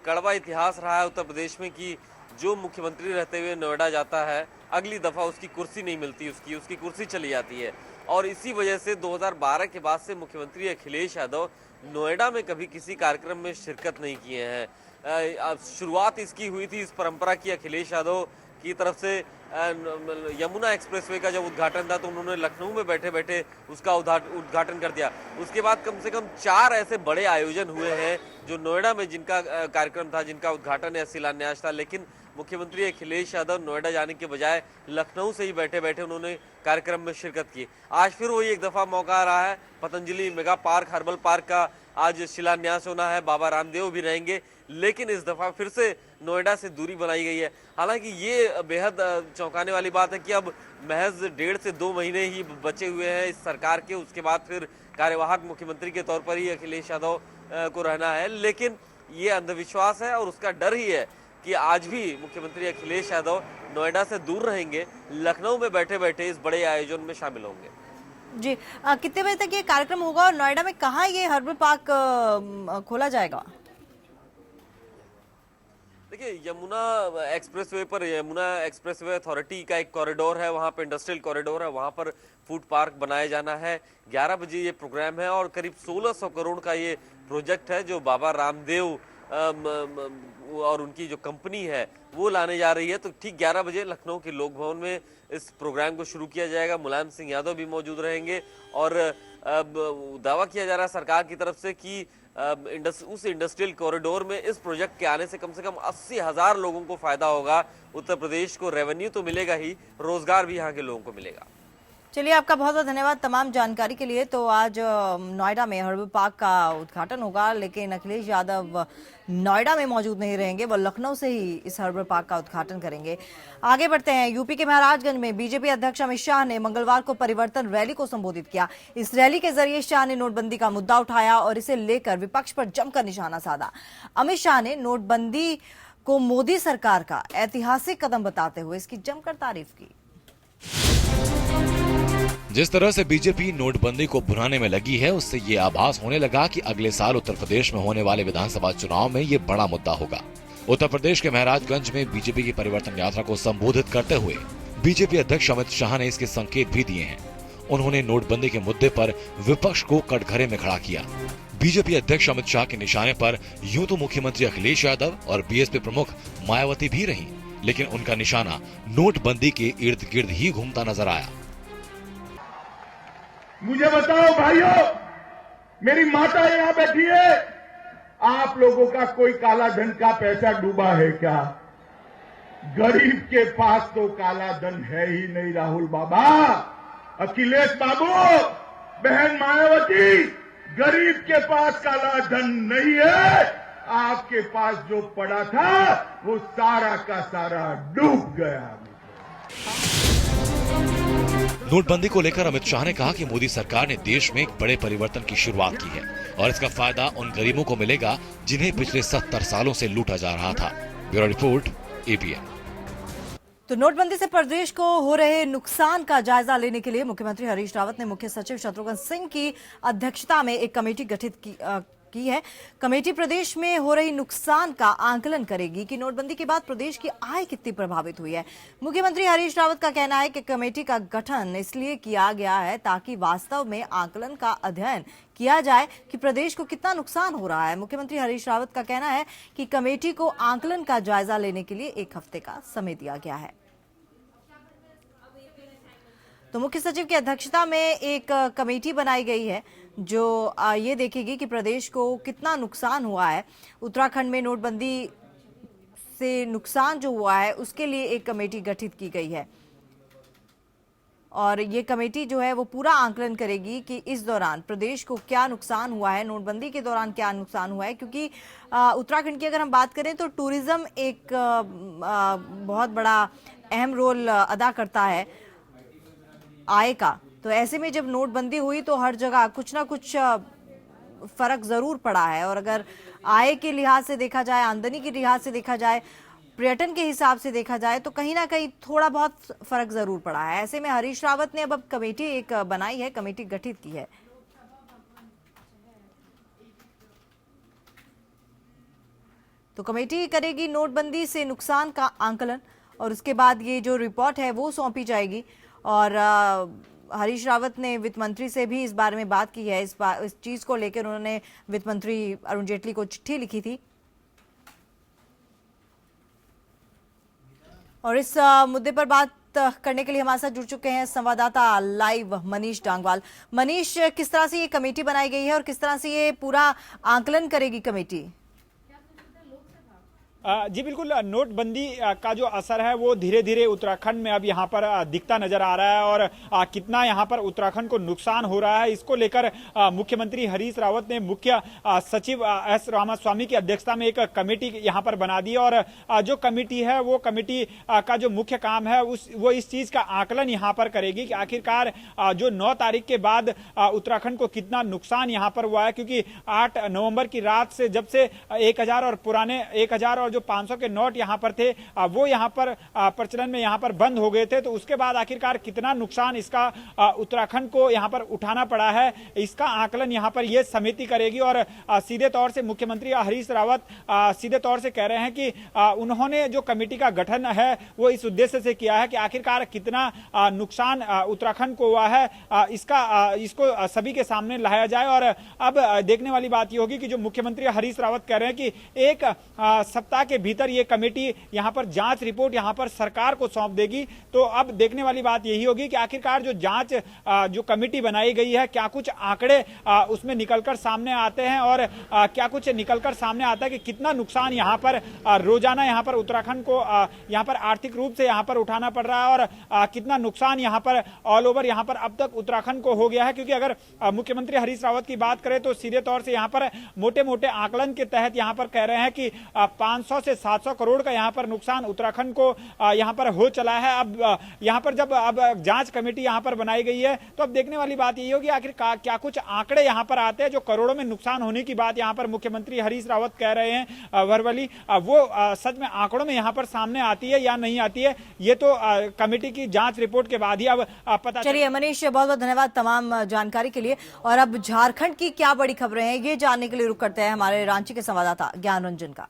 कड़वा इतिहास रहा है उत्तर प्रदेश में कि जो मुख्यमंत्री रहते हुए नोएडा जाता है, अगली दफा उसकी कुर्सी नहीं मिलती, उसकी कुर्सी चली जाती है। और इसी वजह से 2012 के बाद से मुख्यमंत्री अखिलेश यादव नोएडा में कभी किसी कार्यक्रम में शिरकत नहीं किए हैं। शुरुआत इसकी हुई थी, इस परंपरा की, अखिलेश यादव की तरफ से यमुना एक्सप्रेसवे का जब उद्घाटन था तो उन्होंने लखनऊ में बैठे बैठे उसका उद्घाटन कर दिया। उसके बाद कम से कम 4 ऐसे बड़े आयोजन हुए हैं जो नोएडा में जिनका कार्यक्रम था, जिनका उद्घाटन या शिलान्यास था, लेकिन मुख्यमंत्री अखिलेश यादव नोएडा जाने के बजाय लखनऊ से ही बैठे बैठे उन्होंने कार्यक्रम में शिरकत की। आज फिर वही एक दफा मौका आ रहा है, Patanjali mega park, herbal park का आज शिलान्यास होना है, बाबा रामदेव भी रहेंगे, लेकिन इस दफा फिर से नोएडा से दूरी बनाई गई है। हालांकि ये बेहद चौंकाने वाली बात है कि अब महज 1.5 से 2 महीने ही बचे हुए हैं इस सरकार के, उसके बाद फिर कार्यवाहक मुख्यमंत्री के तौर पर ही अखिलेश यादव को रहना है। लेकिन ये अंधविश्वास है और उसका डर ही है कि आज भी मुख्यमंत्री अखिलेश यादव नोएडा से दूर रहेंगे, लखनऊ में बैठे बैठे इस बड़े आयोजन में शामिल होंगे। जी, कितने बजे तक ये कार्यक्रम होगा और नोएडा में कहाँ ये हर्बल पार्क खोला जाएगा? देखिए, यमुना एक्सप्रेसवे अथॉरिटी का एक कॉरिडोर है, वहाँ पे इंडस्ट्रियल कॉरिडोर है, वहाँ पर फूड पार्क बनाया जाना है। 11 बजे ये प्रोग्राम है और करीब 1600 करोड़ का ये प्रोजेक्ट है जो बाबा रामदेव और उनकी जो कंपनी है वो लाने जा रही है। तो ठीक 11 बजे लखनऊ के लोक भवन में इस प्रोग्राम को शुरू किया जाएगा। मुलायम सिंह यादव भी मौजूद रहेंगे और दावा किया जा रहा है सरकार की तरफ से कि उस इंडस्ट्रियल कॉरिडोर में इस प्रोजेक्ट के आने से कम 80,000 लोगों को फायदा होगा। उत्तर प्रदेश को रेवेन्यू तो मिलेगा ही, रोजगार भी यहाँ के लोगों को मिलेगा। चलिए, आपका बहुत बहुत धन्यवाद तमाम जानकारी के लिए। तो आज नोएडा में हर्बल पार्क का उद्घाटन होगा, लेकिन अखिलेश यादव नोएडा में मौजूद नहीं रहेंगे, वो लखनऊ से ही इस हर्बल पार्क का उद्घाटन करेंगे। आगे बढ़ते हैं। यूपी के महाराजगंज में बीजेपी अध्यक्ष अमित शाह ने मंगलवार को परिवर्तन रैली को संबोधित किया। इस रैली के जरिए शाह ने नोटबंदी का मुद्दा उठाया और इसे लेकर विपक्ष पर जमकर निशाना साधा। अमित शाह ने नोटबंदी को मोदी सरकार का ऐतिहासिक कदम बताते हुए इसकी जमकर तारीफ की। जिस तरह से बीजेपी नोटबंदी को भुनाने में लगी है, उससे ये आभास होने लगा कि अगले साल उत्तर प्रदेश में होने वाले विधानसभा चुनाव में ये बड़ा मुद्दा होगा। उत्तर प्रदेश के महराजगंज में बीजेपी की परिवर्तन यात्रा को संबोधित करते हुए बीजेपी अध्यक्ष अमित शाह ने इसके संकेत भी दिए हैं। उन्होंने नोटबंदी के मुद्दे पर विपक्ष को कटघरे में खड़ा किया। बीजेपी अध्यक्ष अमित शाह के निशाने पर यूं तो मुख्यमंत्री अखिलेश यादव और बीएसपी प्रमुख मायावती भी रहीं, लेकिन उनका निशाना नोटबंदी के इर्द गिर्द ही घूमता नजर आया। मुझे बताओ भाइयों, मेरी माता यहाँ बैठी है, आप लोगों का कोई काला धन का पैसा डूबा है क्या? गरीब के पास तो काला धन है ही नहीं। राहुल बाबा, अखिलेश बाबू, बहन मायावती, गरीब के पास काला धन नहीं है। आपके पास जो पड़ा था वो सारा का सारा डूब गया। नोटबंदी को लेकर अमित शाह ने कहा कि मोदी सरकार ने देश में एक बड़े परिवर्तन की शुरुआत की है और इसका फायदा उन गरीबों को मिलेगा जिन्हें पिछले 70 सालों से लूटा जा रहा था। Bureau report, ABN. तो नोटबंदी से प्रदेश को हो रहे नुकसान का जायजा लेने के लिए मुख्यमंत्री हरीश रावत ने मुख्य सचिव शत्रुघ्न सिंह की अध्यक्षता में एक कमेटी गठित की है। कमेटी प्रदेश में हो रही नुकसान का आंकलन करेगी कि नोटबंदी के बाद प्रदेश की आय कितनी प्रभावित हुई है। मुख्यमंत्री हरीश रावत का कहना है कि कमेटी का गठन इसलिए किया गया है ताकि वास्तव में आंकलन का अध्ययन किया जाए कि प्रदेश को कितना नुकसान हो रहा है। मुख्यमंत्री हरीश रावत का कहना है कि कमेटी को आंकलन का जायजा लेने के लिए 1 हफ्ते का समय दिया गया है। तो मुख्य सचिव की अध्यक्षता में एक कमेटी बनाई गई है जो ये देखेगी कि प्रदेश को कितना नुकसान हुआ है। उत्तराखंड में नोटबंदी से नुकसान जो हुआ है उसके लिए एक कमेटी गठित की गई है और ये कमेटी जो है वो पूरा आंकलन करेगी कि इस दौरान प्रदेश को क्या नुकसान हुआ है, नोटबंदी के दौरान क्या नुकसान हुआ है। क्योंकि उत्तराखंड की अगर हम बात करें तो टूरिज्म एक बहुत बड़ा अहम रोल अदा करता है आय का। तो ऐसे में जब नोटबंदी हुई तो हर जगह कुछ ना कुछ फर्क जरूर पड़ा है और अगर आय के लिहाज से देखा जाए, आमदनी के लिहाज से देखा जाए, पर्यटन के हिसाब से देखा जाए तो कहीं ना कहीं थोड़ा बहुत फर्क जरूर पड़ा है। ऐसे में हरीश रावत ने अब कमेटी एक बनाई है, कमेटी गठित की है। तो कमेटी करेगी नोटबंदी से नुकसान का आंकलन और उसके बाद ये जो रिपोर्ट है वो सौंपी जाएगी। और हरीश रावत ने वित्त मंत्री से भी इस बारे में बात की है। इस चीज को लेकर उन्होंने वित्त मंत्री अरुण जेटली को चिट्ठी लिखी थी। और इस मुद्दे पर बात करने के लिए हमारे साथ जुड़ चुके हैं संवाददाता लाइव मनीष डांगवाल। मनीष, किस तरह से ये कमेटी बनाई गई है और किस तरह से ये पूरा आंकलन करेगी कमेटी? जी बिल्कुल, नोटबंदी का जो असर है वो धीरे धीरे उत्तराखंड में अब यहाँ पर दिखता नजर आ रहा है और कितना यहाँ पर उत्तराखंड को नुकसान हो रहा है, इसको लेकर मुख्यमंत्री हरीश रावत ने मुख्य सचिव एस रामास्वामी की अध्यक्षता में एक कमेटी यहाँ पर बना दी। और जो कमेटी है वो कमेटी का जो मुख्य काम है वो इस चीज का आकलन यहाँ पर करेगी कि आखिरकार जो 9 तारीख के बाद उत्तराखंड को कितना नुकसान यहाँ पर हुआ है। क्योंकि 8 नवंबर की रात से जब से 1000 और पुराने 1000 और जो 500 के नोट यहाँ पर थे वो यहाँ पर प्रचलन में यहाँ पर बंद हो गए थे, तो उसके बाद आखिरकार कितना नुकसान इसका उत्तराखंड को यहाँ पर उठाना पड़ा है, इसका आकलन यहाँ पर ये समिति करेगी। और सीधे तौर से मुख्यमंत्री हरीश रावत सीधे तौर से कह रहे हैं कि उन्होंने जो कमेटी का गठन है वो इस उद्देश्य से किया है कि आखिरकार कितना नुकसान उत्तराखंड को हुआ है, इसको सभी के सामने लाया जाए। और अब देखने वाली बात ये होगी कि जो मुख्यमंत्री हरीश रावत कह रहे हैं कि एक सप्ताह के भीतर ये कमेटी यहां पर जांच रिपोर्ट यहां पर सरकार को सौंप देगी। तो अब देखने वाली बात यही होगी कि आखिरकार जो जांच जो कमेटी बनाई गई है क्या कुछ आंकड़े उसमें निकलकर सामने आते हैं और क्या कुछ निकलकर सामने आता है कि कितना नुकसान यहां पर रोजाना यहां पर उत्तराखंड को यहां पर आर्थिक रूप से यहां पर उठाना पड़ रहा है और कितना नुकसान यहां पर ऑल ओवर यहां पर अब तक उत्तराखंड को हो गया है। क्योंकि अगर मुख्यमंत्री हरीश रावत की बात करें तो सीधे तौर से यहां पर मोटे मोटे आकलन के तहत यहां पर कह रहे हैं कि 500 से 700 करोड़ का यहाँ पर नुकसान उत्तराखंड को यहाँ पर हो चला है। अब यहाँ पर जब अब जांच कमेटी यहाँ पर बनाई गई है तो अब देखने वाली बात यही होगी आखिर क्या कुछ आंकड़े यहाँ पर आते हैं जो करोड़ों में नुकसान होने की बात यहाँ पर मुख्यमंत्री हरीश रावत कह रहे हैं वर्बली, वो सच में आंकड़ों में यहाँ पर सामने आती है या नहीं आती है, ये तो कमेटी की जांच रिपोर्ट के बाद ही अब पता। चलिए मनीष, बहुत बहुत धन्यवाद तमाम जानकारी के लिए। और अब झारखंड की क्या बड़ी खबरें हैं ये जानने के लिए रुक करते हैं हमारे रांची के संवाददाता ज्ञान रंजन का।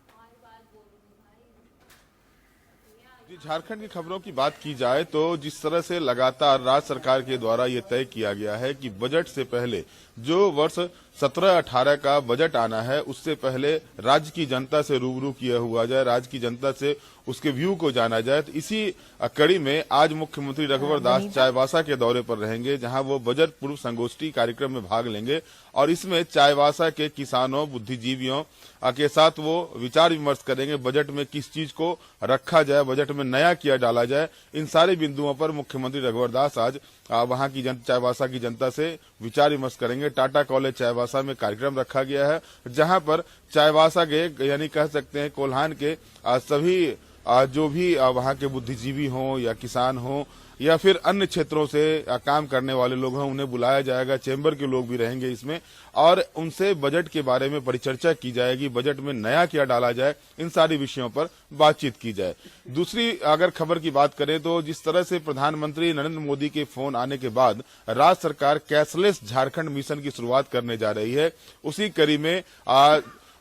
झारखंड की खबरों की बात की जाए तो जिस तरह से लगातार राज्य सरकार के द्वारा ये तय किया गया है कि बजट से पहले जो वर्ष 17-18 का बजट आना है उससे पहले राज्य की जनता से रूबरू किया हुआ जाए, राज्य की जनता से उसके व्यू को जाना जाए। तो इसी कड़ी में आज मुख्यमंत्री रघुवर दास चाईबासा के दौरे पर रहेंगे, जहां वो बजट पूर्व संगोष्ठी कार्यक्रम में भाग लेंगे और इसमें चाईबासा के किसानों, बुद्धिजीवियों के साथ वो विचार विमर्श करेंगे। बजट में किस चीज को रखा जाए, बजट में नया किया डाला जाए, इन सारे बिंदुओं पर मुख्यमंत्री रघुवर दास आज वहां की चाईबासा की जनता से विचार विमर्श करेंगे। टाटा कॉलेज चाईबासा में कार्यक्रम रखा गया है, जहां पर चाईबासा के यानी कह सकते हैं कोल्हान के सभी जो भी वहां के बुद्धिजीवी हों या किसान हों या फिर अन्य क्षेत्रों से काम करने वाले लोग हैं, उन्हें बुलाया जाएगा। चैम्बर के लोग भी रहेंगे इसमें और उनसे बजट के बारे में परिचर्चा की जाएगी, बजट में नया क्या डाला जाए, इन सारी विषयों पर बातचीत की जाए। दूसरी अगर खबर की बात करें तो जिस तरह से प्रधानमंत्री नरेंद्र मोदी के फोन आने के बाद राज्य सरकार कैशलेस झारखंड मिशन की शुरुआत करने जा रही है, उसी कड़ी में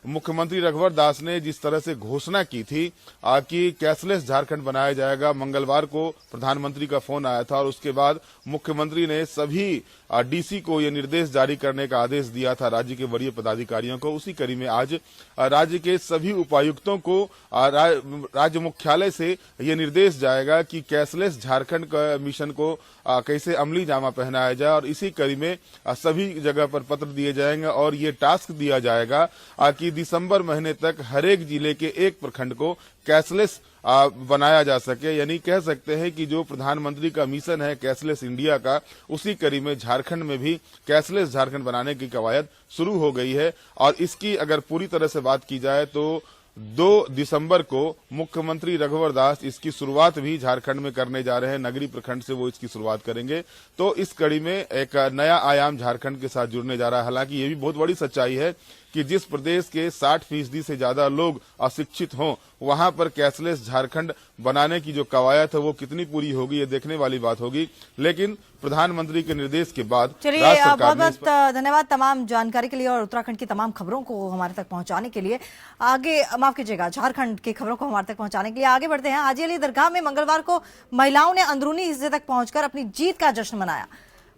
मुख्यमंत्री रघुवर दास ने जिस तरह से घोषणा की थी कि कैशलेस झारखंड बनाया जाएगा, मंगलवार को प्रधानमंत्री का फोन आया था और उसके बाद मुख्यमंत्री ने सभी डीसी को ये निर्देश जारी करने का आदेश दिया था राज्य के वरीय पदाधिकारियों को। उसी कड़ी में आज राज्य के सभी उपायुक्तों को राज्य मुख्यालय से ये निर्देश जाएगा कि कैशलेस झारखंड का मिशन को कैसे अमली जामा पहनाया जाए और इसी कड़ी में सभी जगह पर पत्र दिए जाएंगे और ये टास्क दिया जाएगा कि दिसंबर महीने तक हर एक जिले के एक प्रखंड को कैशलेस बनाया जा सके। यानी कह सकते हैं कि जो प्रधानमंत्री का मिशन है कैशलेस इंडिया का, उसी कड़ी में झारखंड में भी कैशलेस झारखंड बनाने की कवायद शुरू हो गई है। और इसकी अगर पूरी तरह से बात की जाए तो 2 दिसंबर को मुख्यमंत्री रघुवर दास इसकी शुरुआत भी झारखंड में करने जा रहे हैं, नगरी प्रखंड से वो इसकी शुरुआत करेंगे। तो इस कड़ी में एक नया आयाम झारखंड के साथ जुड़ने जा रहा है। हालांकि ये भी बहुत बड़ी सच्चाई है कि जिस प्रदेश के 60% से ज्यादा लोग अशिक्षित हों, वहां पर कैशलेस झारखंड बनाने की जो कवायद है वो कितनी पूरी होगी, ये देखने वाली बात होगी। लेकिन प्रधानमंत्री के निर्देश के बाद चलिए, बहुत बहुत धन्यवाद तमाम जानकारी के लिए और उत्तराखंड की तमाम खबरों को हमारे तक पहुंचाने के लिए। आगे माफ कीजिएगा, झारखंड की खबरों को हमारे तक पहुंचाने के लिए आगे बढ़ते हैं। हाजी अली दरगाह में मंगलवार को महिलाओं ने अंदरूनी हिस्से तक पहुंचकर अपनी जीत का जश्न मनाया।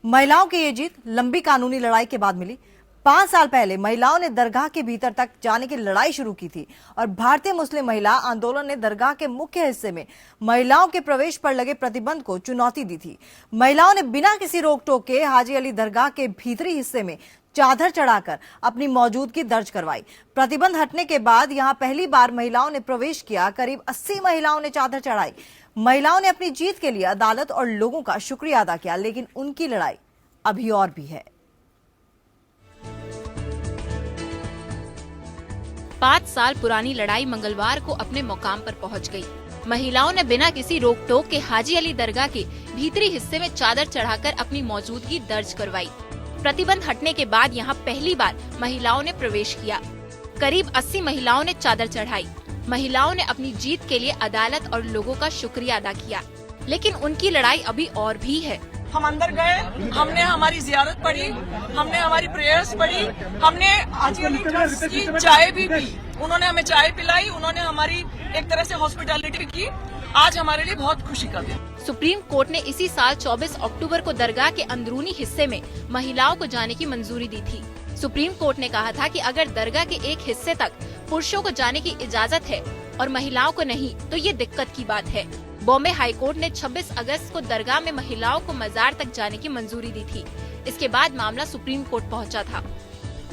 महिलाओं की ये जीत लंबी कानूनी लड़ाई के बाद मिली। 5 साल पहले महिलाओं ने दरगाह के भीतर तक जाने की लड़ाई शुरू की थी और भारतीय मुस्लिम महिला आंदोलन ने दरगाह के मुख्य हिस्से में महिलाओं के प्रवेश पर लगे प्रतिबंध को चुनौती दी थी। महिलाओं ने बिना किसी रोक टोक के हाजी अली दरगाह के भीतरी हिस्से में चादर चढ़ाकर अपनी मौजूदगी दर्ज करवाई। प्रतिबंध हटने के बाद यहां पहली बार महिलाओं ने प्रवेश किया। करीब 80 महिलाओं ने चादर चढ़ाई। महिलाओं ने अपनी जीत के लिए अदालत और लोगों का शुक्रिया अदा किया, लेकिन उनकी लड़ाई अभी और भी है। 5 साल पुरानी लड़ाई मंगलवार को अपने मुकाम पर पहुंच गई। महिलाओं ने बिना किसी रोक टोक के हाजी अली दरगाह के भीतरी हिस्से में चादर चढ़ाकर अपनी मौजूदगी दर्ज करवाई। प्रतिबंध हटने के बाद यहां पहली बार महिलाओं ने प्रवेश किया। करीब 80 महिलाओं ने चादर चढ़ाई। महिलाओं ने अपनी जीत के लिए अदालत और लोगों का शुक्रिया अदा किया, लेकिन उनकी लड़ाई अभी और भी है। हम अंदर गए, हमने हमारी जियारत पढ़ी, हमने हमारी प्रेयर्स पढ़ी, हमने हाजी अली ट्रस्ट की चाय भी पी। उन्होंने हमें चाय पिलाई, उन्होंने हमारी एक तरह से हॉस्पिटैलिटी की। आज हमारे लिए बहुत खुशी का दिन। सुप्रीम कोर्ट ने इसी साल 24 अक्टूबर को दरगाह के अंदरूनी हिस्से में महिलाओं को जाने की मंजूरी दी थी। सुप्रीम कोर्ट ने कहा था कि अगर दरगाह के एक हिस्से तक पुरुषों को जाने की इजाजत है और महिलाओं को नहीं, तो ये दिक्कत की बात है। बॉम्बे हाई कोर्ट ने 26 अगस्त को दरगाह में महिलाओं को मजार तक जाने की मंजूरी दी थी। इसके बाद मामला सुप्रीम कोर्ट पहुंचा था।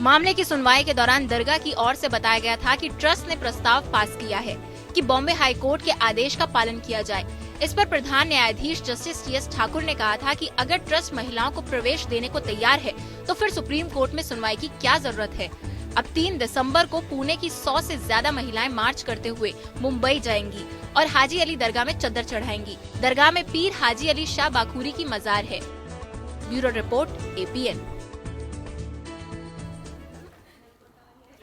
मामले की सुनवाई के दौरान दरगाह की ओर से बताया गया था कि ट्रस्ट ने प्रस्ताव पास किया है कि बॉम्बे हाई कोर्ट के आदेश का पालन किया जाए। इस पर प्रधान न्यायाधीश जस्टिस टी.एस. ठाकुर ने कहा था कि अगर ट्रस्ट महिलाओं को प्रवेश देने को तैयार है तो फिर सुप्रीम कोर्ट में सुनवाई की क्या जरूरत है। अब 3 दिसंबर को पुणे की 100 से ज्यादा महिलाएं मार्च करते हुए मुंबई जाएंगी और हाजी अली दरगाह में चादर चढ़ाएंगी। दरगाह में पीर हाजी अली शाह बाखूरी की मजार है। Bureau report, APN।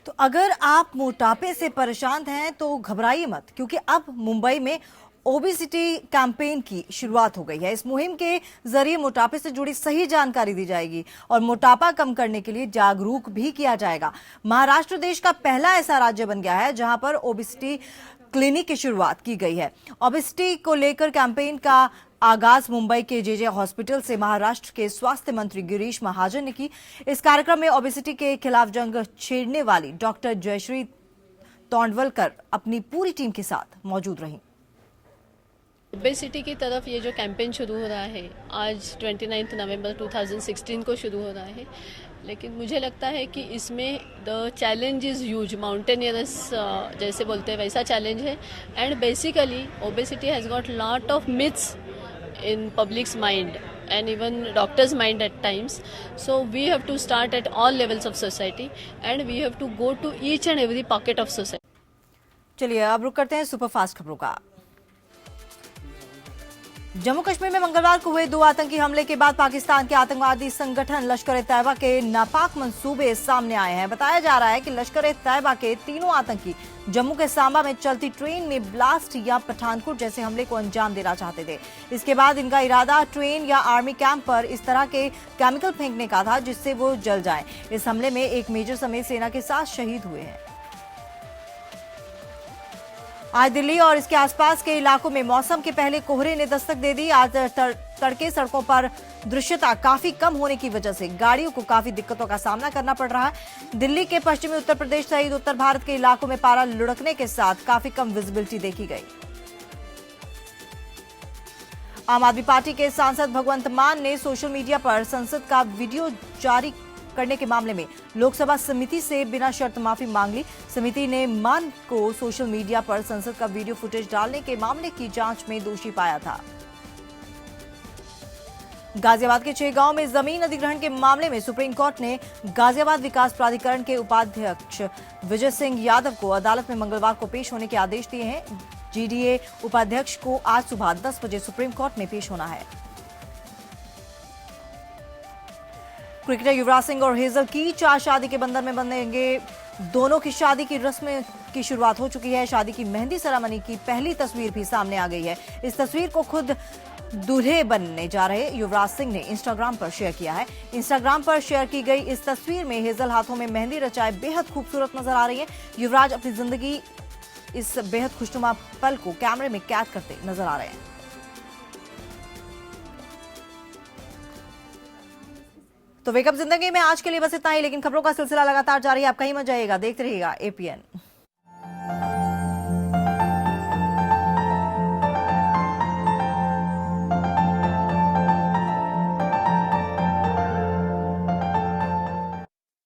तो अगर आप मोटापे से परेशान हैं तो घबराइए मत, क्योंकि अब मुंबई में ओबेसिटी कैंपेन की शुरुआत हो गई है। इस मुहिम के जरिए मोटापे से जुड़ी सही जानकारी दी जाएगी और मोटापा कम करने के लिए जागरूक भी किया जाएगा। महाराष्ट्र देश का पहला ऐसा राज्य बन गया है जहां पर ओबेसिटी क्लिनिक की शुरुआत की गई है। ओबेसिटी को लेकर कैंपेन का आगाज मुंबई के जेजे हॉस्पिटल से महाराष्ट्र के स्वास्थ्य मंत्री गिरीश महाजन ने की। इस कार्यक्रम में ओबेसिटी के खिलाफ जंग छेड़ने वाली डॉक्टर जयश्री तोंडवलकर अपनी पूरी टीम के साथ मौजूद रहीं। ओबेसिटी की तरफ ये जो कैंपेन शुरू हो रहा है, आज 29 नवंबर 2016 को शुरू हो रहा है, लेकिन मुझे लगता है कि इसमें द चैलेंज इज़ ह्यूज, माउंटेनियरस जैसे बोलते हैं वैसा चैलेंज है। And basically obesity has got lot of myths in public's mind and even doctors' mind at times. So we have to start at all levels of society and we have to go to each and every pocket of society. चलिए अब रुक करते हैं superfast खबरों का। जम्मू कश्मीर में मंगलवार को हुए 2 आतंकी हमले के बाद पाकिस्तान के आतंकवादी संगठन लश्कर-ए-तैयबा के नापाक मंसूबे सामने आए हैं। बताया जा रहा है कि लश्कर-ए-तैयबा के तीनों आतंकी जम्मू के सांबा में चलती ट्रेन में ब्लास्ट या पठानकोट जैसे हमले को अंजाम देना चाहते थे। इसके बाद इनका इरादा ट्रेन या आर्मी कैंप पर इस तरह के केमिकल फेंकने का था जिससे वो जल जाएं। इस हमले में एक मेजर समेत सेना के 7 शहीद हुए हैं। आज दिल्ली और इसके आसपास के इलाकों में मौसम के पहले कोहरे ने दस्तक दे दी। आज तड़के सड़कों पर दृश्यता काफी कम होने की वजह से गाड़ियों को काफी दिक्कतों का सामना करना पड़ रहा है। दिल्ली के पश्चिमी उत्तर प्रदेश सहित उत्तर भारत के इलाकों में पारा लुढ़कने के साथ काफी कम विजिबिलिटी देखी गई। आम आदमी पार्टी के सांसद भगवंत मान ने सोशल मीडिया पर संसद का वीडियो जारी करने के मामले में लोकसभा समिति से बिना शर्त माफी मांग ली। समिति ने मान को सोशल मीडिया पर संसद का वीडियो फुटेज डालने के मामले की जांच में दोषी पाया था। गाजियाबाद के 6 गांव में जमीन अधिग्रहण के मामले में सुप्रीम कोर्ट ने गाजियाबाद विकास प्राधिकरण के उपाध्यक्ष विजय सिंह यादव को अदालत में मंगलवार को पेश होने के आदेश दिए हैं। जीडीए उपाध्यक्ष को आज सुबह 10 बजे सुप्रीम कोर्ट में पेश होना है। क्रिकेटर युवराज सिंह और हेजल कीच आज शादी के बंधन में बंधेंगे। दोनों की शादी की रस्म की शुरुआत हो चुकी है। शादी की मेहंदी सेरेमनी की पहली तस्वीर भी सामने आ गई है। इस तस्वीर को खुद दूल्हे बनने जा रहे युवराज सिंह ने इंस्टाग्राम पर शेयर किया है। इंस्टाग्राम पर शेयर की गई इस तस्वीर में हेजल हाथों में मेहंदी रचाए बेहद खूबसूरत नजर आ रही है। युवराज अपनी जिंदगी इस बेहद खुशनुमा पल को कैमरे में कैद करते नजर आ रहे हैं। तो वेकअप जिंदगी में आज के लिए बस इतना ही, लेकिन खबरों का सिलसिला लगातार जारी है। आप कहीं मत जाइएगा, देखते रहिएगा APN।